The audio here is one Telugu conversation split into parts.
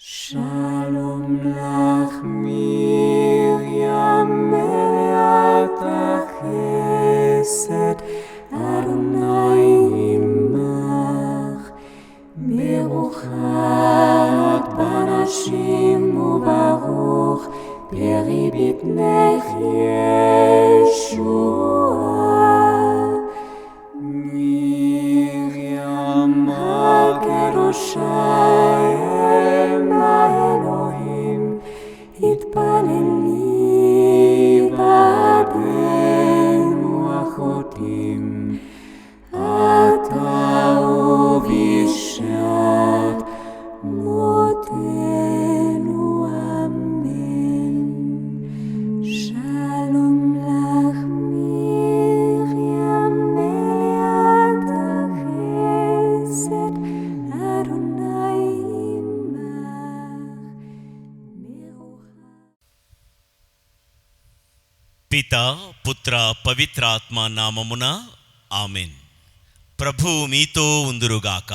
Shalom lach Miriam meleat chesed Adonai imach Beruchat banashim ubaruch Peri bitnech Yeshua Miriam ha-kedosha התפללי בעדנו אחותים, אתה ובשעת מותנו אמן. שלום לך מרים מלאת החסד, אדוני పిత పుత్ర పవిత్రాత్మ నామమున ఆమెన్. ప్రభువు మీతో ఉందురుగాక,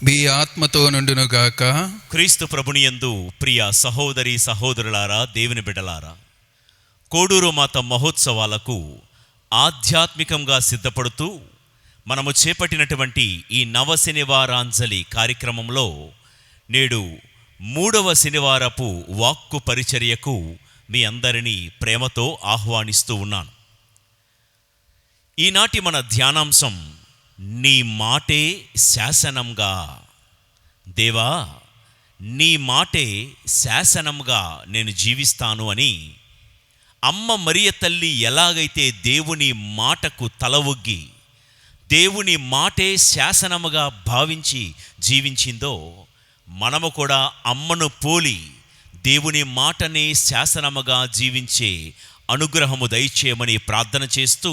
మీ ఆత్మతో నుండునుగాక. క్రీస్తు ప్రభుని యందు ప్రియ సహోదరి సహోదరులారా, దేవుని బిడ్డలారా, కోడూరు మాత మహోత్సవాలకు ఆధ్యాత్మికంగా సిద్ధపడుతూ మనము చేపట్టినటువంటి ఈ నవ శనివారాంజలి కార్యక్రమంలో నేడు 3వ శనివారపు వాక్కు పరిచర్యకు మీ అందరినీ ప్రేమతో ఆహ్వానిస్తూ ఉన్నాను. ఈనాటి మన ధ్యానాంశం నీ మాటే శాసనంగా. దేవా, నీ మాటే శాసనంగా నేను జీవిస్తాను అని అమ్మ మరియ తల్లి ఎలాగైతే దేవుని మాటకు తల ఒగ్గి దేవుని మాటే శాసనముగా భావించి జీవించిందో, మనము కూడా అమ్మను పోలి దేవుని మాటనే శాసనముగా జీవించే అనుగ్రహము దయచేయమని ప్రార్థన చేస్తూ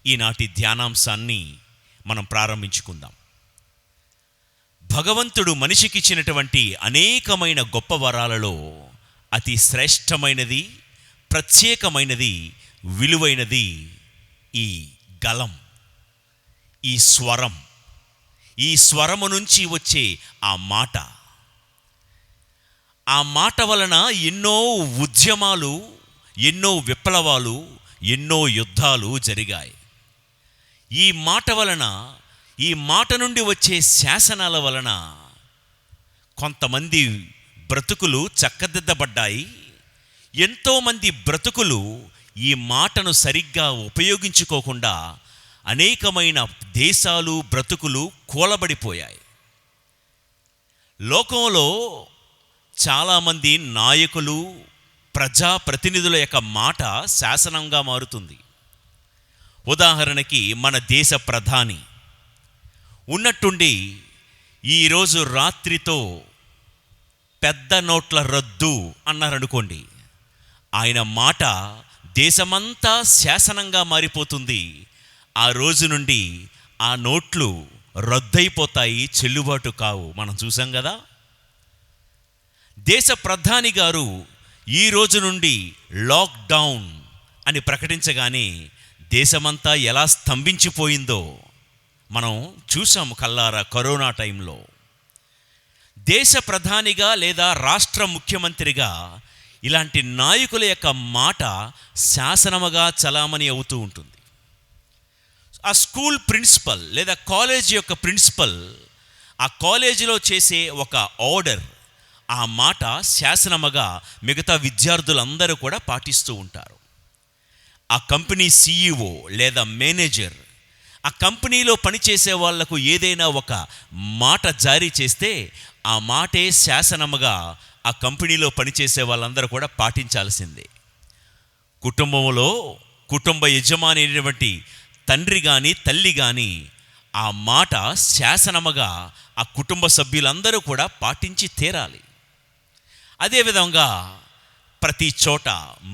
ఈనాటి ధ్యానాంశాన్ని మనం ప్రారంభించుకుందాం. భగవంతుడు మనిషికిచ్చినటువంటి అనేకమైన గొప్ప వరాలలో అతి శ్రేష్టమైనది, ప్రత్యేకమైనది, విలువైనది ఈ గలం, ఈ స్వరం. ఈ స్వరము నుంచి వచ్చే ఆ మాట, ఆ మాట వలన ఎన్నో ఉద్యమాలు, ఎన్నో విప్లవాలు, ఎన్నో యుద్ధాలు జరిగాయి. ఈ మాట వలన, ఈ మాట నుండి వచ్చే శాసనాల వలన కొంతమంది బ్రతుకులు చక్కదిద్దబడ్డాయి. ఎంతోమంది బ్రతుకులు ఈ మాటను సరిగ్గా ఉపయోగించుకోకుండా అనేకమైన దేశాలు, బ్రతుకులు కూలబడిపోయాయి. లోకంలో చాలామంది నాయకులు, ప్రజాప్రతినిధుల యొక్క మాట శాసనంగా మారుతుంది. ఉదాహరణకి మన దేశ ప్రధాని ఉన్నట్టుండి ఈరోజు రాత్రితో పెద్ద నోట్ల రద్దు అన్నారనుకోండి, ఆయన మాట దేశమంతా శాసనంగా మారిపోతుంది. ఆ రోజు నుండి ఆ నోట్లు రద్దయిపోతాయి, చెల్లుబాటు కావు. మనం చూసాం కదా. దేశ ప్రధాని గారు ఈ రోజు నుండి లాక్డౌన్ అని ప్రకటించగానే దేశమంతా ఎలా స్తంభించిపోయిందో మనం చూసాము కల్లారా. కరోనా టైంలో దేశ ప్రధానిగా లేదా రాష్ట్ర ముఖ్యమంత్రిగా ఇలాంటి నాయకుల యొక్క మాట శాసనముగా చలామణి అవుతూ ఉంటుంది. ఆ స్కూల్ ప్రిన్సిపల్ లేదా కాలేజీ యొక్క ప్రిన్సిపల్ ఆ కాలేజీలో చేసే ఒక ఆర్డర్, ఆ మాట శాసనముగా మిగతా విద్యార్థులందరూ కూడా పాటిస్తూ ఉంటారు. ఆ కంపెనీ CEO లేదా మేనేజర్ ఆ కంపెనీలో పనిచేసే వాళ్లకు ఏదైనా ఒక మాట జారీ చేస్తే ఆ మాటే శాసనముగా ఆ కంపెనీలో పనిచేసే వాళ్ళందరూ కూడా పాటించాల్సిందే. కుటుంబంలో కుటుంబ యజమాని అయినటువంటి తండ్రి కానీ తల్లి కానీ ఆ మాట శాసనముగా ఆ కుటుంబ సభ్యులందరూ కూడా పాటించి తీరాలి. అదేవిధంగా ప్రతి చోట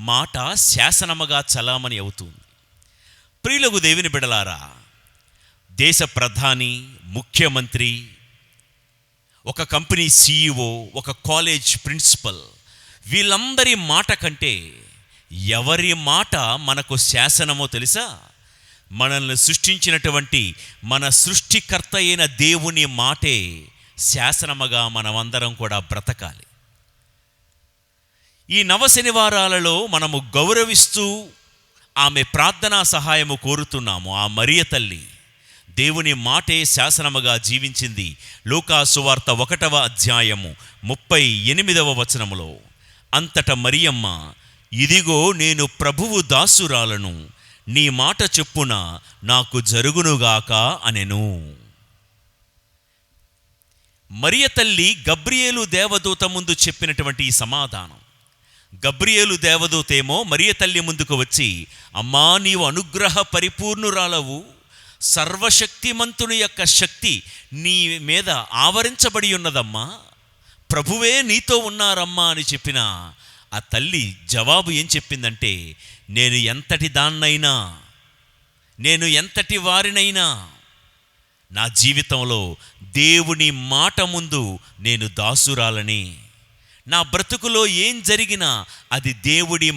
మాట శాసనముగా చలామణి అవుతుంది. ప్రియులకు దేవుని బిడలారా, దేశ ప్రధాని, ముఖ్యమంత్రి, ఒక కంపెనీ CEO, ఒక కాలేజ్ ప్రిన్సిపల్, వీళ్ళందరి మాట కంటే ఎవరి మాట మనకు శాసనమో తెలుసా? మనల్ని సృష్టించినటువంటి మన సృష్టికర్త అయిన దేవుని మాటే శాసనముగా మనమందరం కూడా బ్రతకాలి. ఈ నవ శనివారాలలో మనము గౌరవిస్తూ ఆమె ప్రార్థనా సహాయము కోరుతున్నాము. ఆ మరియ తల్లి దేవుని మాటే శాసనముగా జీవించింది. లూకా సువార్త 1వ అధ్యాయము 38వ వచనములో, అంతట మరియమ్మ, ఇదిగో నేను ప్రభువు దాసురాలను, నీ మాట చొప్పున నాకు జరుగునుగాక అనెను. మరియ తల్లి గబ్రియేలు దేవదూత ముందు చెప్పినటువంటి ఈ సమాధానం. గబ్రియేలు దేవదూతేమో మరియ తల్లి ముందుకు వచ్చి, అమ్మా, నీవు అనుగ్రహ పరిపూర్ణురాలవు, సర్వశక్తిమంతుని యొక్క శక్తి నీ మీద ఆవరించబడి ఉన్నదమ్మా, ప్రభువే నీతో ఉన్నారమ్మా అని చెప్పిన ఆ తల్లి జవాబు ఏం చెప్పిందంటే, నేను ఎంతటి దాన్నైనా, నేను ఎంతటి వారినైనా, నా జీవితంలో దేవుని మాట ముందు నేను దాసురాలని, నా బ్రతుకులో ఏం జరిగినా అది దేవుడి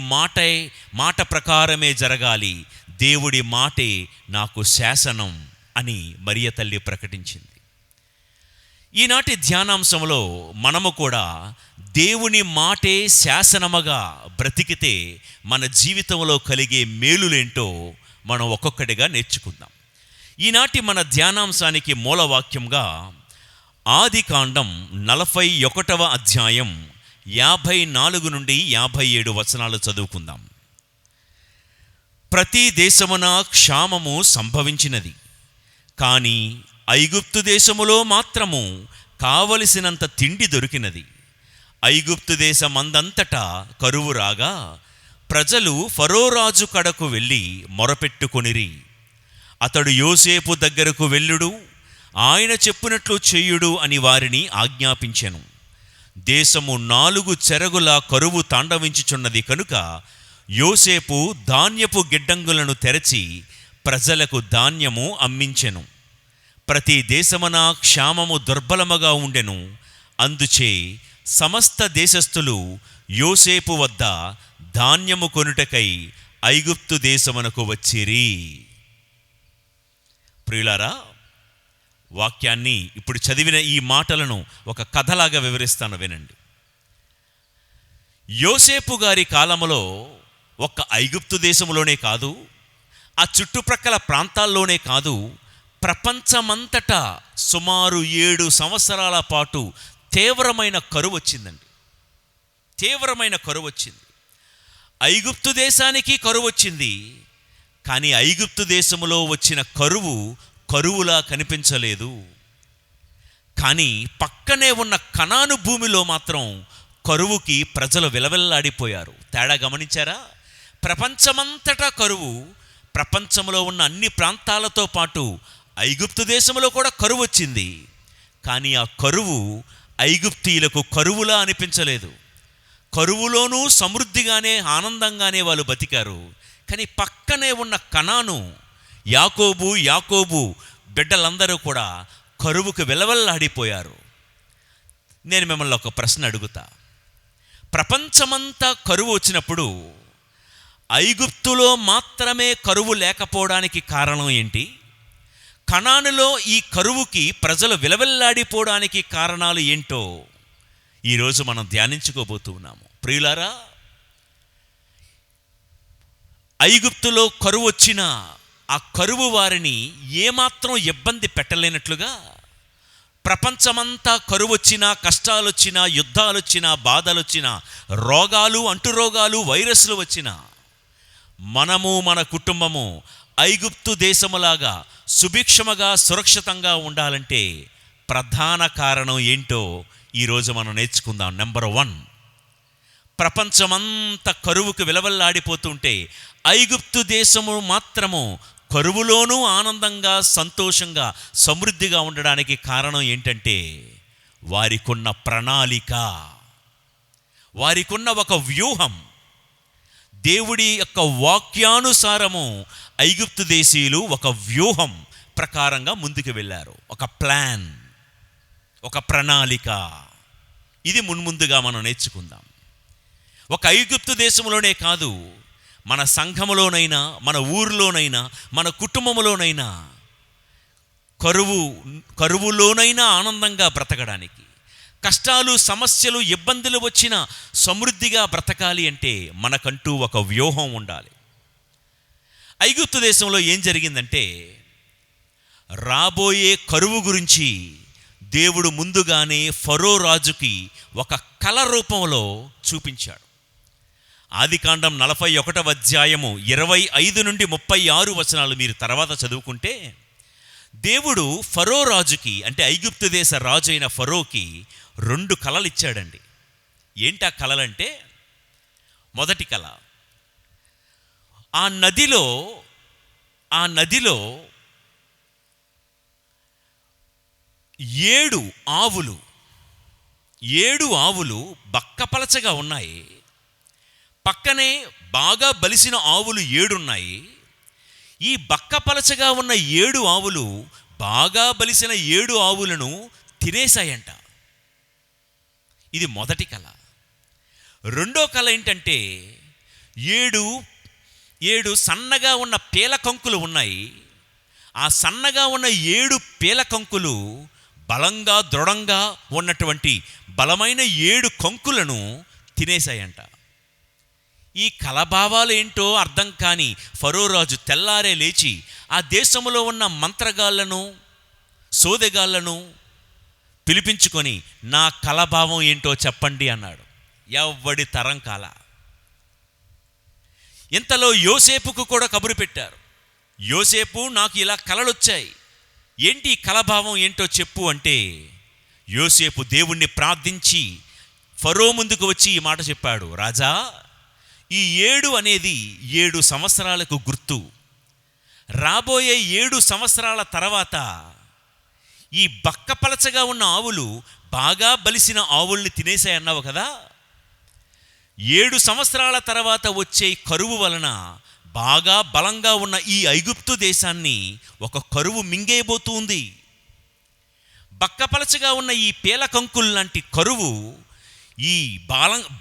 మాట ప్రకారమే జరగాలి, దేవుడి మాటే నాకు శాసనం అని మరియ తల్లి ప్రకటించింది. ఈనాటి ధ్యానాంశంలో మనము కూడా దేవుని మాటే శాసనముగా బ్రతికితే మన జీవితంలో కలిగే మేలులేంటో మనం ఒక్కొక్కటిగా నేర్చుకుందాం. ఈనాటి మన ధ్యానాంశానికి మూలవాక్యంగా ఆదికాండం 41వ అధ్యాయం 54 నుండి 57 వచనాలు చదువుకుందాం. ప్రతి దేశమున క్షామము సంభవించినది, కానీ ఐగుప్తు దేశములో మాత్రము కావలసినంత తిండి దొరికినది. ఐగుప్తు దేశమందంతటా కరువు రాగా ప్రజలు ఫరోరాజు కడకు వెళ్ళి మొరపెట్టుకొనిరి. అతడు యోసేపు దగ్గరకు వెళ్ళుడు, ఆయన చెప్పినట్లు చేయుడు అని వారిని ఆజ్ఞాపించెను. దేశము 4 చెరగుల కరువు తాండవించుచున్నది కనుక యోసేపు ధాన్యపు గిడ్డంగులను తెరచి ప్రజలకు ధాన్యము అమ్మించెను. ప్రతి దేశమున క్షామము దుర్బలముగా ఉండెను. అందుచే సమస్త దేశస్థులు యోసేపు వద్ద ధాన్యము కొనుటకై ఐగుప్తు దేశమునకు వచ్చిరి. ప్రియులారా, వాక్యాన్ని ఇప్పుడు చదివిన ఈ మాటలను ఒక కథలాగా వివరిస్తాను, వినండి. యోసేపు గారి కాలములో ఒక్క ఐగుప్తు దేశంలోనే కాదు, ఆ చుట్టుప్రక్కల ప్రాంతాల్లోనే కాదు, ప్రపంచమంతటా సుమారు 7 సంవత్సరాల పాటు తీవ్రమైన కరువు వచ్చిందండి. తీవ్రమైన కరువు వచ్చింది. ఐగుప్తు దేశానికి కరువు వచ్చింది, కానీ ఐగుప్తు దేశములో వచ్చిన కరువులా కనిపించలేదు. కానీ పక్కనే ఉన్న కనాను భూమిలో మాత్రం కరువుకి ప్రజలు విలవిల్లాడిపోయారు. తేడా గమనించారా? ప్రపంచమంతటా కరువు, ప్రపంచంలో ఉన్న అన్ని ప్రాంతాలతో పాటు ఐగుప్తు దేశంలో కూడా కరువు వచ్చింది. కానీ ఆ కరువు ఐగుప్తీయులకు కరువులా అనిపించలేదు. కరువులోనూ సమృద్ధిగానే ఆనందంగానే వాళ్ళు బతికారు. కానీ పక్కనే ఉన్న కనాను, యాకోబు బిడ్డలందరూ కూడా కరువుకు విలవల్లాడిపోయారు. నేను మిమ్మల్ని ఒక ప్రశ్న అడుగుతా. ప్రపంచమంతా కరువు వచ్చినప్పుడు ఐగుప్తులో మాత్రమే కరువు లేకపోవడానికి కారణం ఏంటి? కనానులో ఈ కరువుకి ప్రజలు విలవెల్లాడిపోవడానికి కారణాలు ఏంటో ఈరోజు మనం ధ్యానించుకోబోతూ ఉన్నాము. ప్రియులారా, ఐగుప్తులో కరువు వచ్చిన ఆ కరువు వారిని ఏమాత్రం ఇబ్బంది పెట్టలేనట్లుగా, ప్రపంచమంతా కరువు వచ్చినా, కష్టాలు వచ్చినా, యుద్ధాలు వచ్చినా, బాధలు వచ్చినా, రోగాలు, అంటురోగాలు, వైరస్లు వచ్చినా, మనము మన కుటుంబము ఐగుప్తు దేశములాగా సుభిక్షముగా సురక్షితంగా ఉండాలంటే ప్రధాన కారణం ఏంటో ఈరోజు మనం నేర్చుకుందాం. నెంబర్ 1, ప్రపంచమంతా కరువుకు విలవల్లాడిపోతుంటే ఐగుప్తు దేశము మాత్రము కరువులోనూ ఆనందంగా, సంతోషంగా, సమృద్ధిగా ఉండడానికి కారణం ఏంటంటే వారికున్న ప్రణాళిక, వారికున్న ఒక వ్యూహం. దేవుడి యొక్క వాక్యానుసారము ఐగుప్తు దేశీయులు ఒక వ్యూహం ప్రకారంగా ముందుకు వెళ్ళారు. ఒక ప్లాన్, ఒక ప్రణాళిక. ఇది మున్ముందుగా మనం నేర్చుకుందాం. ఒక ఐగుప్తు దేశంలోనే కాదు, మన సంఘములోనైనా, మన ఊరిలోనైనా, మన కుటుంబంలోనైనా కరువులోనైనా ఆనందంగా బ్రతకడానికి, కష్టాలు, సమస్యలు, ఇబ్బందులు వచ్చినా సమృద్ధిగా బ్రతకాలి అంటే మనకంటూ ఒక వ్యూహం ఉండాలి. ఐగుప్తు దేశంలో ఏం జరిగిందంటే, రాబోయే కరువు గురించి దేవుడు ముందుగానే ఫరో రాజుకి ఒక కల రూపంలో చూపించాడు. ఆదికాండం 41వ అధ్యాయము 25 నుండి 36 వచనాలు మీరు తర్వాత చదువుకుంటే, దేవుడు ఫరో రాజుకి, అంటే ఐగుప్తు దేశ రాజు అయిన ఫరోకి 2 కలలు ఇచ్చాడండి. ఏంటా కలలంటే, మొదటి కల, ఆ నదిలో 7 ఆవులు బక్కపలచగా ఉన్నాయి. పక్కనే బాగా బలిసిన ఆవులు 7 ఉన్నాయి. ఈ బక్కపలచగా ఉన్న 7 ఆవులు బాగా బలిసిన 7 ఆవులను తినేశాయంట. ఇది మొదటి కళ. రెండో కళ ఏంటంటే, 7 సన్నగా ఉన్న పీలకంకులు ఉన్నాయి. ఆ సన్నగా ఉన్న 7 పీలకంకులు బలంగా, దృఢంగా ఉన్నటువంటి బలమైన 7 కంకులను తినేశాయంట. ఈ కలభావాలు ఏంటో అర్థం కాని ఫరో రాజు తెల్లారే లేచి ఆ దేశంలో ఉన్న మంత్రగాళ్లను, సోదెగాళ్లను పిలిపించుకొని, నా కలభావం ఏంటో చెప్పండి అన్నాడు. ఎవ్వడి తరం కాల. ఇంతలో యోసేపుకు కూడా కబురు పెట్టారు. యోసేపు, నాకు ఇలా కలలొచ్చాయి, ఏంటి కలభావం ఏంటో చెప్పు అంటే, యోసేపు దేవుణ్ణి ప్రార్థించి ఫరో ముందుకు వచ్చి ఈ మాట చెప్పాడు. రాజా, ఈ 7 అనేది 7 సంవత్సరాలకు గుర్తు. రాబోయే 7 సంవత్సరాల తర్వాత ఈ బక్కపలచగా ఉన్న ఆవులు బాగా బలిసిన ఆవుల్ని తినేసాయన్నావు కదా, 7 సంవత్సరాల తర్వాత వచ్చే కరువు వలన బాగా బలంగా ఉన్న ఈ ఐగుప్తు దేశాన్ని ఒక కరువు మింగేయబోతుంది. బక్కపలచగా ఉన్న ఈ పీలకంకుల్ లాంటి కరువు ఈ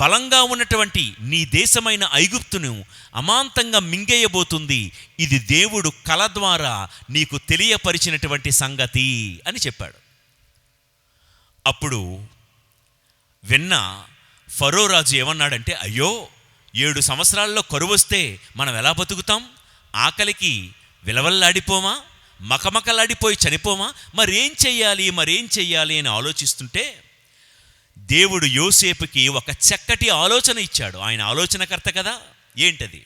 బలంగా ఉన్నటువంటి నీ దేశమైన ఐగుప్తును అమాంతంగా మింగేయబోతుంది. ఇది దేవుడు కల ద్వారా నీకు తెలియపరిచినటువంటి సంగతి అని చెప్పాడు. అప్పుడు విన్న ఫరో రాజు ఏమన్నాడంటే, అయ్యో, 7 సంవత్సరాల్లో కరువు వస్తే మనం ఎలా బతుకుతాం? ఆకలికి విలవల్లాడిపోమా? మకమకలాడిపోయి చనిపోమా? మరేం చెయ్యాలి అని ఆలోచిస్తుంటే దేవుడు యోసేపుకి ఒక చక్కటి ఆలోచన ఇచ్చాడు. ఆయన ఆలోచనకర్త కదా. ఏంటది?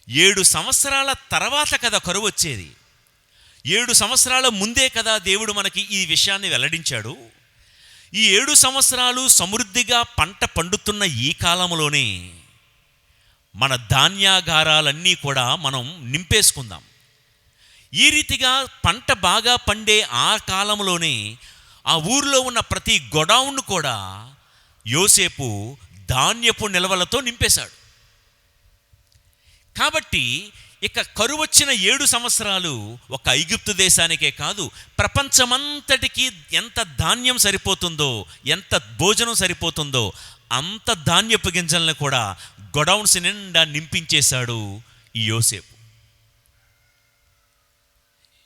7 సంవత్సరాల తర్వాత కదా కరువు వచ్చేది. 7 సంవత్సరాల ముందే కదా దేవుడు మనకి ఈ విషయాన్ని వెల్లడించాడు. ఈ 7 సంవత్సరాలు సమృద్ధిగా పంట పండుతున్న ఈ కాలంలోనే మన ధాన్యాగారాలన్నీ కూడా మనం నింపేసుకుందాం. ఈ రీతిగా పంట బాగా పండే ఆ కాలంలోనే ఆ ఊరిలో ఉన్న ప్రతి గొడౌన్ను కూడా యోసేపు ధాన్యపు నిల్వలతో నింపేశాడు. కాబట్టి ఇక కరువు వచ్చిన 7 సంవత్సరాలు ఒక ఐగుప్తు దేశానికే కాదు, ప్రపంచమంతటికి ఎంత ధాన్యం సరిపోతుందో, ఎంత భోజనం సరిపోతుందో అంత ధాన్యపు గింజలను కూడా గొడౌన్స్ నిండా నింపించేశాడు ఈ యోసేపు.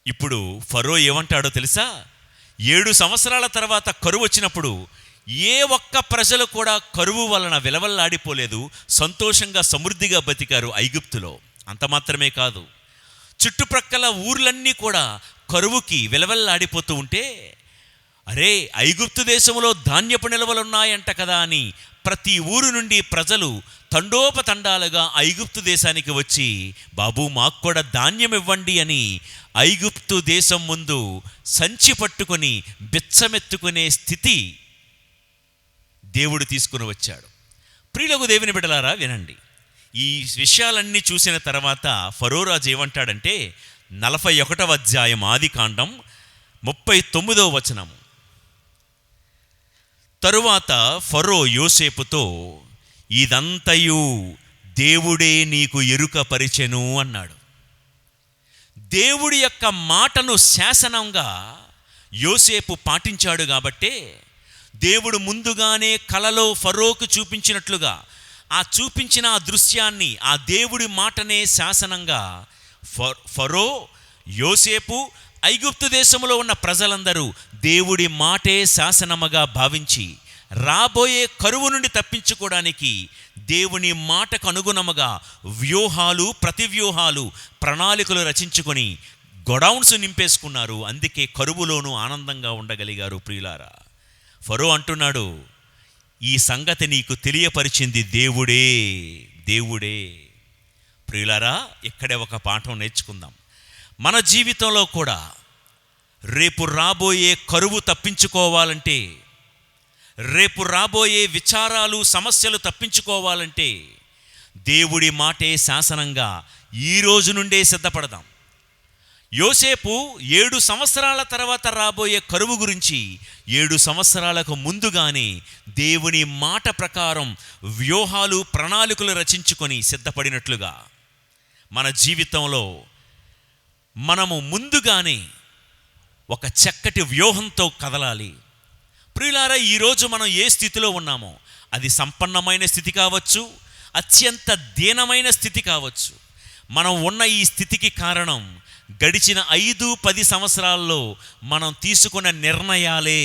ఇప్పుడు ఫరో ఏమంటాడో తెలుసా? 7 సంవత్సరాల తర్వాత కరువు వచ్చినప్పుడు ఏ ఒక్క ప్రజలు కూడా కరువు వలన విలవల్లాడిపోలేదు, సంతోషంగా సమృద్ధిగా బతికారు ఐగుప్తులో. అంత మాత్రమే కాదు, చుట్టుప్రక్కల ఊర్లన్నీ కూడా కరువుకి విలవల్లాడిపోతూ ఉంటే, అరే, ఐగుప్తు దేశంలో ధాన్యపు నిల్వలున్నాయంట కదా అని ప్రతి ఊరు నుండి ప్రజలు తండోపతండాలుగా ఐగుప్తు దేశానికి వచ్చి, బాబు మాకు కూడా ధాన్యం ఇవ్వండి అని ఐగుప్తు దేశం ముందు సంచి పట్టుకొని బిచ్చమెత్తుకునే స్థితి దేవుడు తీసుకుని వచ్చాడు. ప్రియులకు దేవుని బిడ్డలారా, వినండి. ఈ విషయాలన్నీ చూసిన తర్వాత ఫరో రాజు ఏమంటాడంటే, 41వ అధ్యాయం ఆదికాండం 39వ వచనము. తరువాత ఫరో యోసేపుతో, ఇదంతయు దేవుడే నీకు ఎరుక పరిచెను అన్నాడు. దేవుడి యొక్క మాటను శాసనంగా యోసేపు పాటించాడు కాబట్టే దేవుడు ముందుగానే కలలో ఫరోకు చూపించినట్లుగా ఆ చూపించిన ఆ దృశ్యాన్ని, ఆ దేవుడి మాటనే శాసనంగా ఫరో, యోసేపు, ఐగుప్తు దేశంలో ఉన్న ప్రజలందరూ దేవుడి మాటే శాసనముగా భావించి రాబోయే కరువు నుండి తప్పించుకోవడానికి దేవుని మాటకు అనుగుణముగా వ్యూహాలు, ప్రతివ్యూహాలు, ప్రణాళికలు రచించుకొని గొడౌన్స్ నింపేసుకున్నారు. అందుకే కరువులోనూ ఆనందంగా ఉండగలిగారు. ప్రియులారా, ఫరో అంటున్నాడు, ఈ సంగతి నీకు తెలియపరిచింది దేవుడే, దేవుడే. ప్రియులారా, ఇక్కడే ఒక పాఠం నేర్చుకుందాం. మన జీవితంలో కూడా రేపు రాబోయే కరువు తప్పించుకోవాలంటే, రేపు రాబోయే విచారాలు, సమస్యలు తప్పించుకోవాలంటే దేవుడి మాటే శాసనంగా ఈ రోజు నుండే సిద్ధపడదాం. యోసేపు 7 సంవత్సరాల తర్వాత రాబోయే కరువు గురించి 7 సంవత్సరాలకు ముందుగానే దేవుని మాట ప్రకారం వ్యూహాలు, ప్రణాళికలు రచించుకొని సిద్ధపడినట్లుగా మన జీవితంలో మనము ముందుగానే ఒక చక్కటి వ్యూహంతో కదలాలి. ప్రియులారా, ఈరోజు మనం ఏ స్థితిలో ఉన్నామో అది సంపన్నమైన స్థితి కావచ్చు, అత్యంత దీనమైన స్థితి కావచ్చు. మనం ఉన్న ఈ స్థితికి కారణం గడిచిన 5-10 సంవత్సరాల్లో మనం తీసుకున్న నిర్ణయాలే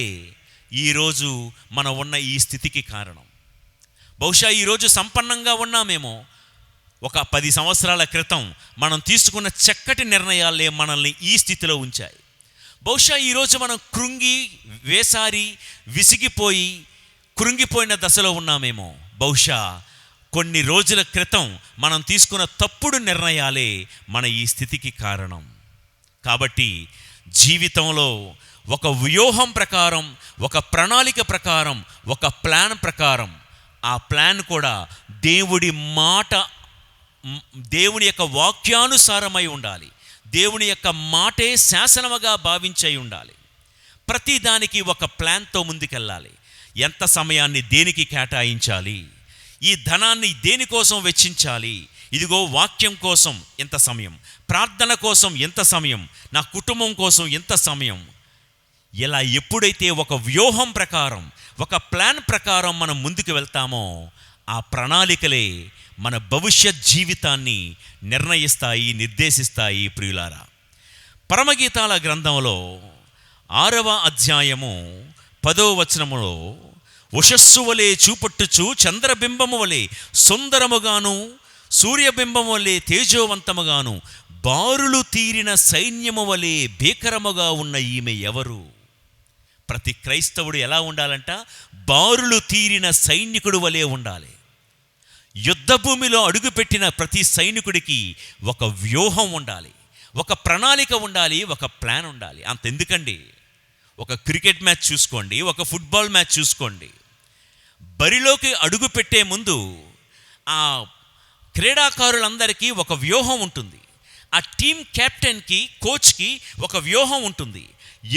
ఈరోజు మనం ఉన్న ఈ స్థితికి కారణం. బహుశా ఈరోజు సంపన్నంగా ఉన్నామేమో, ఒక 10 సంవత్సరాల క్రితం మనం తీసుకున్న చక్కటి నిర్ణయాలే మనల్ని ఈ స్థితిలో ఉంచాయి. బహుశా ఈరోజు మనం కృంగి, వేసారి, విసిగిపోయి, కృంగిపోయిన దశలో ఉన్నామేమో. బహుశా కొన్ని రోజుల క్రితం మనం తీసుకున్న తప్పుడు నిర్ణయాలే మన ఈ స్థితికి కారణం. కాబట్టి జీవితంలో ఒక వ్యూహం ప్రకారం, ఒక ప్రణాళిక ప్రకారం, ఒక ప్లాన్ ప్రకారం, ఆ ప్లాన్ కూడా దేవుడి మాట, దేవుని యొక్క వాక్యానుసారమై ఉండాలి. దేవుని యొక్క మాటే శాసనముగా భావించై ఉండాలి. ప్రతి దానికి ఒక ప్లాన్తో ముందుకెళ్ళాలి. ఎంత సమయాన్ని దేనికి కేటాయించాలి, ఈ ధనాన్ని దేనికోసం వెచ్చించాలి, ఇదిగో వాక్యం కోసం ఎంత సమయం, ప్రార్థన కోసం ఎంత సమయం, నా కుటుంబం కోసం ఎంత సమయం. ఇలా ఎప్పుడైతే ఒక వ్యూహం ప్రకారం, ఒక ప్లాన్ ప్రకారం మనం ముందుకు వెళ్తామో ఆ ప్రణాళికలే మన భవిష్యత్ జీవితాన్ని నిర్ణయిస్తాయి, నిర్దేశిస్తాయి. ప్రియులారా, పరమగీతాల గ్రంథంలో 6వ అధ్యాయము 10వ వచనములో, ఉషస్సు వలె చూపట్టుచు చంద్రబింబము వలె సుందరముగాను సూర్యబింబము వలె తేజోవంతముగాను బారులు తీరిన సైన్యము వలె భీకరముగా ఉన్న ఈమె ఎవరు? ప్రతి క్రైస్తవుడు ఎలా ఉండాలంట? బారులు తీరిన సైనికుడు వలె ఉండాలి. యుద్ధభూమిలో అడుగుపెట్టిన ప్రతి సైనికుడికి ఒక వ్యూహం ఉండాలి, ఒక ప్రణాళిక ఉండాలి, ఒక ప్లాన్ ఉండాలి. అంతెందుకండి, ఒక క్రికెట్ మ్యాచ్ చూసుకోండి, ఒక ఫుట్బాల్ మ్యాచ్ చూసుకోండి. బరిలోకి అడుగు పెట్టే ముందు ఆ క్రీడాకారులందరికీ ఒక వ్యూహం ఉంటుంది. ఆ టీం కెప్టెన్కి, కోచ్కి ఒక వ్యూహం ఉంటుంది.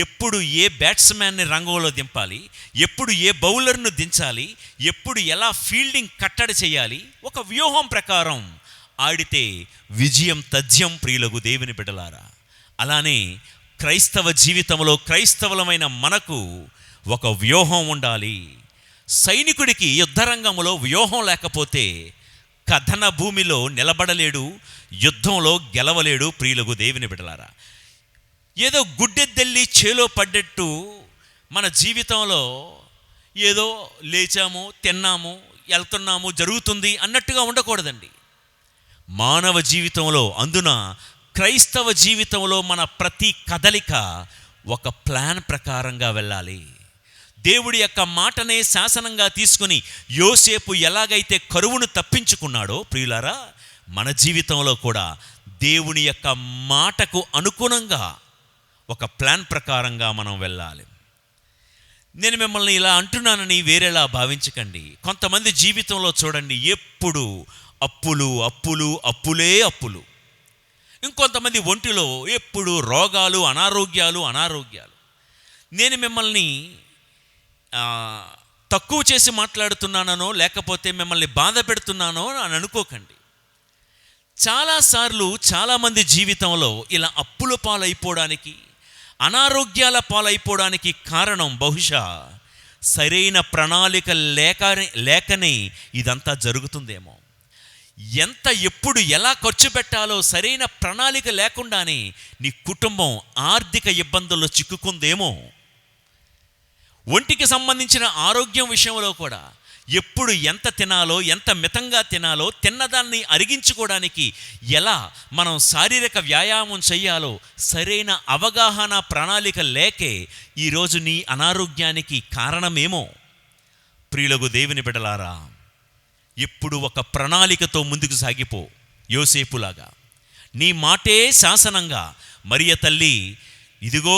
ఎప్పుడు ఏ బ్యాట్స్మెన్ని రంగంలో దింపాలి, ఎప్పుడు ఏ బౌలర్ను దించాలి, ఎప్పుడు ఎలా ఫీల్డింగ్ కట్టడి చేయాలి, ఒక వ్యూహం ప్రకారం ఆడితే విజయం తథ్యం. ప్రియులకు దేవుని బిడ్డలారా, అలానే క్రైస్తవ జీవితంలో క్రైస్తవులమైన మనకు ఒక వ్యూహం ఉండాలి. సైనికుడికి యుద్ధరంగంలో వ్యూహం లేకపోతే కథన భూమిలో నిలబడలేడు, యుద్ధంలో గెలవలేడు. ప్రియులకు దేవుని బిడ్డలారా, ఏదో గుడ్డెద్దెల్లి చేలో పడ్డట్టు మన జీవితంలో ఏదో లేచాము, తిన్నాము, వెళ్తున్నాము, జరుగుతుంది అన్నట్టుగా ఉండకూడదండి. మానవ జీవితంలో, అందున క్రైస్తవ జీవితంలో మన ప్రతి కదలిక ఒక ప్లాన్ ప్రకారంగా వెళ్ళాలి. దేవుడి యొక్క మాటనే శాసనంగా తీసుకుని యోసేపు ఎలాగైతే కరువును తప్పించుకున్నాడో, ప్రియులారా, మన జీవితంలో కూడా దేవుని యొక్క మాటకు అనుగుణంగా ఒక ప్లాన్ ప్రకారంగా మనం వెళ్ళాలి. నేను మిమ్మల్ని ఇలా అంటున్నానని వేరేలా భావించకండి. కొంతమంది జీవితంలో చూడండి, ఎప్పుడు అప్పులు అప్పులు అప్పులే అప్పులు. ఇంకొంతమంది ఒంటిలో ఎప్పుడు రోగాలు, అనారోగ్యాలు అనారోగ్యాలు. నేను మిమ్మల్ని తక్కువ చేసి మాట్లాడుతున్నానో లేకపోతే మిమ్మల్ని బాధ పెడుతున్నానో అని అనుకోకండి. చాలాసార్లు చాలామంది జీవితంలో ఇలా అప్పుల పాలైపోవడానికి, అనారోగ్యాల పాలైపోవడానికి కారణం బహుశా సరైన ప్రణాళిక లేకనే ఇదంతా జరుగుతుందేమో. ఎంత ఎప్పుడు ఎలా ఖర్చు పెట్టాలో సరైన ప్రణాళిక లేకుండానే నీ కుటుంబం ఆర్థిక ఇబ్బందుల్లో చిక్కుకుందేమో. ఒంటికి సంబంధించిన ఆరోగ్యం విషయంలో కూడా ఎప్పుడు ఎంత తినాలో, ఎంత మితంగా తినాలో, తిన్నదాన్ని అరిగించుకోవడానికి ఎలా మనం శారీరక వ్యాయామం చేయాలో సరైన అవగాహన ప్రణాళిక లేకే ఈరోజు నీ అనారోగ్యానికి కారణమేమో. ప్రియులకు దేవుని బిడ్డలారా, ఎప్పుడు ఒక ప్రణాళికతో ముందుకు సాగిపో. యోసేపులాగా నీ మాటే శాసనంగా. మరియ తల్లి, ఇదిగో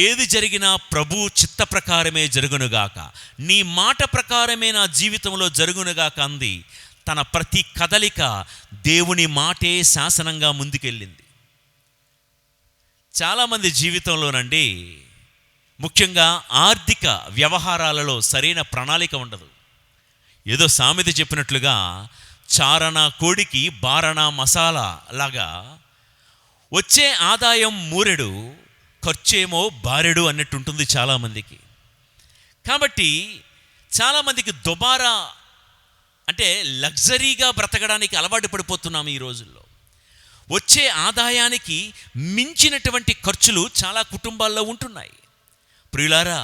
ఏది జరిగినా ప్రభు చిత్త ప్రకారమే జరుగునుగాక, నీ మాట ప్రకారమే నా జీవితంలో జరుగునుగాక అంది. తన ప్రతి కదలిక దేవుని మాటే శాసనంగా ముందుకెళ్ళింది. చాలామంది జీవితంలోనండి, ముఖ్యంగా ఆర్థిక వ్యవహారాలలో సరైన ప్రణాళిక ఉండదు. ఏదో సామెత చెప్పినట్లుగా చారణ కోడికి బారణ మసాలా లాగా వచ్చే ఆదాయం మూరెడు, ఖర్చేమో బారెడు అన్నట్టు ఉంటుంది చాలామందికి. కాబట్టి చాలామందికి దుబారా అంటే లగ్జరీగా బ్రతకడానికి అలవాటు పడిపోతున్నాము ఈ రోజుల్లో. వచ్చే ఆదాయానికి మించినటువంటి ఖర్చులు చాలా కుటుంబాల్లో ఉంటున్నాయి. ప్రియులారా,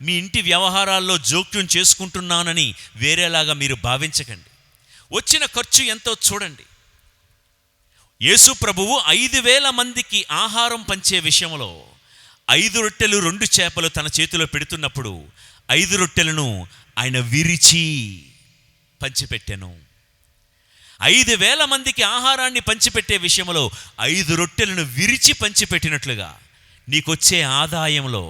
మీ ఇంటి వ్యవహారాల్లో జోక్యం చేసుకుంటున్నానని వేరేలాగా మీరు భావించకండి. వచ్చిన ఖర్చు ఎంతో చూడండి. యేసు ప్రభువు 5,000 మందికి ఆహారం పంచే విషయంలో 5 రొట్టెలు 2 చేపలు తన చేతిలో పెడుతున్నప్పుడు 5 రొట్టెలను ఆయన విరిచి పంచిపెట్టెను. 5,000 మందికి ఆహారాన్ని పంచిపెట్టే విషయంలో 5 రొట్టెలను విరిచి పంచిపెట్టినట్లుగా నీకొచ్చే ఆదాయంలో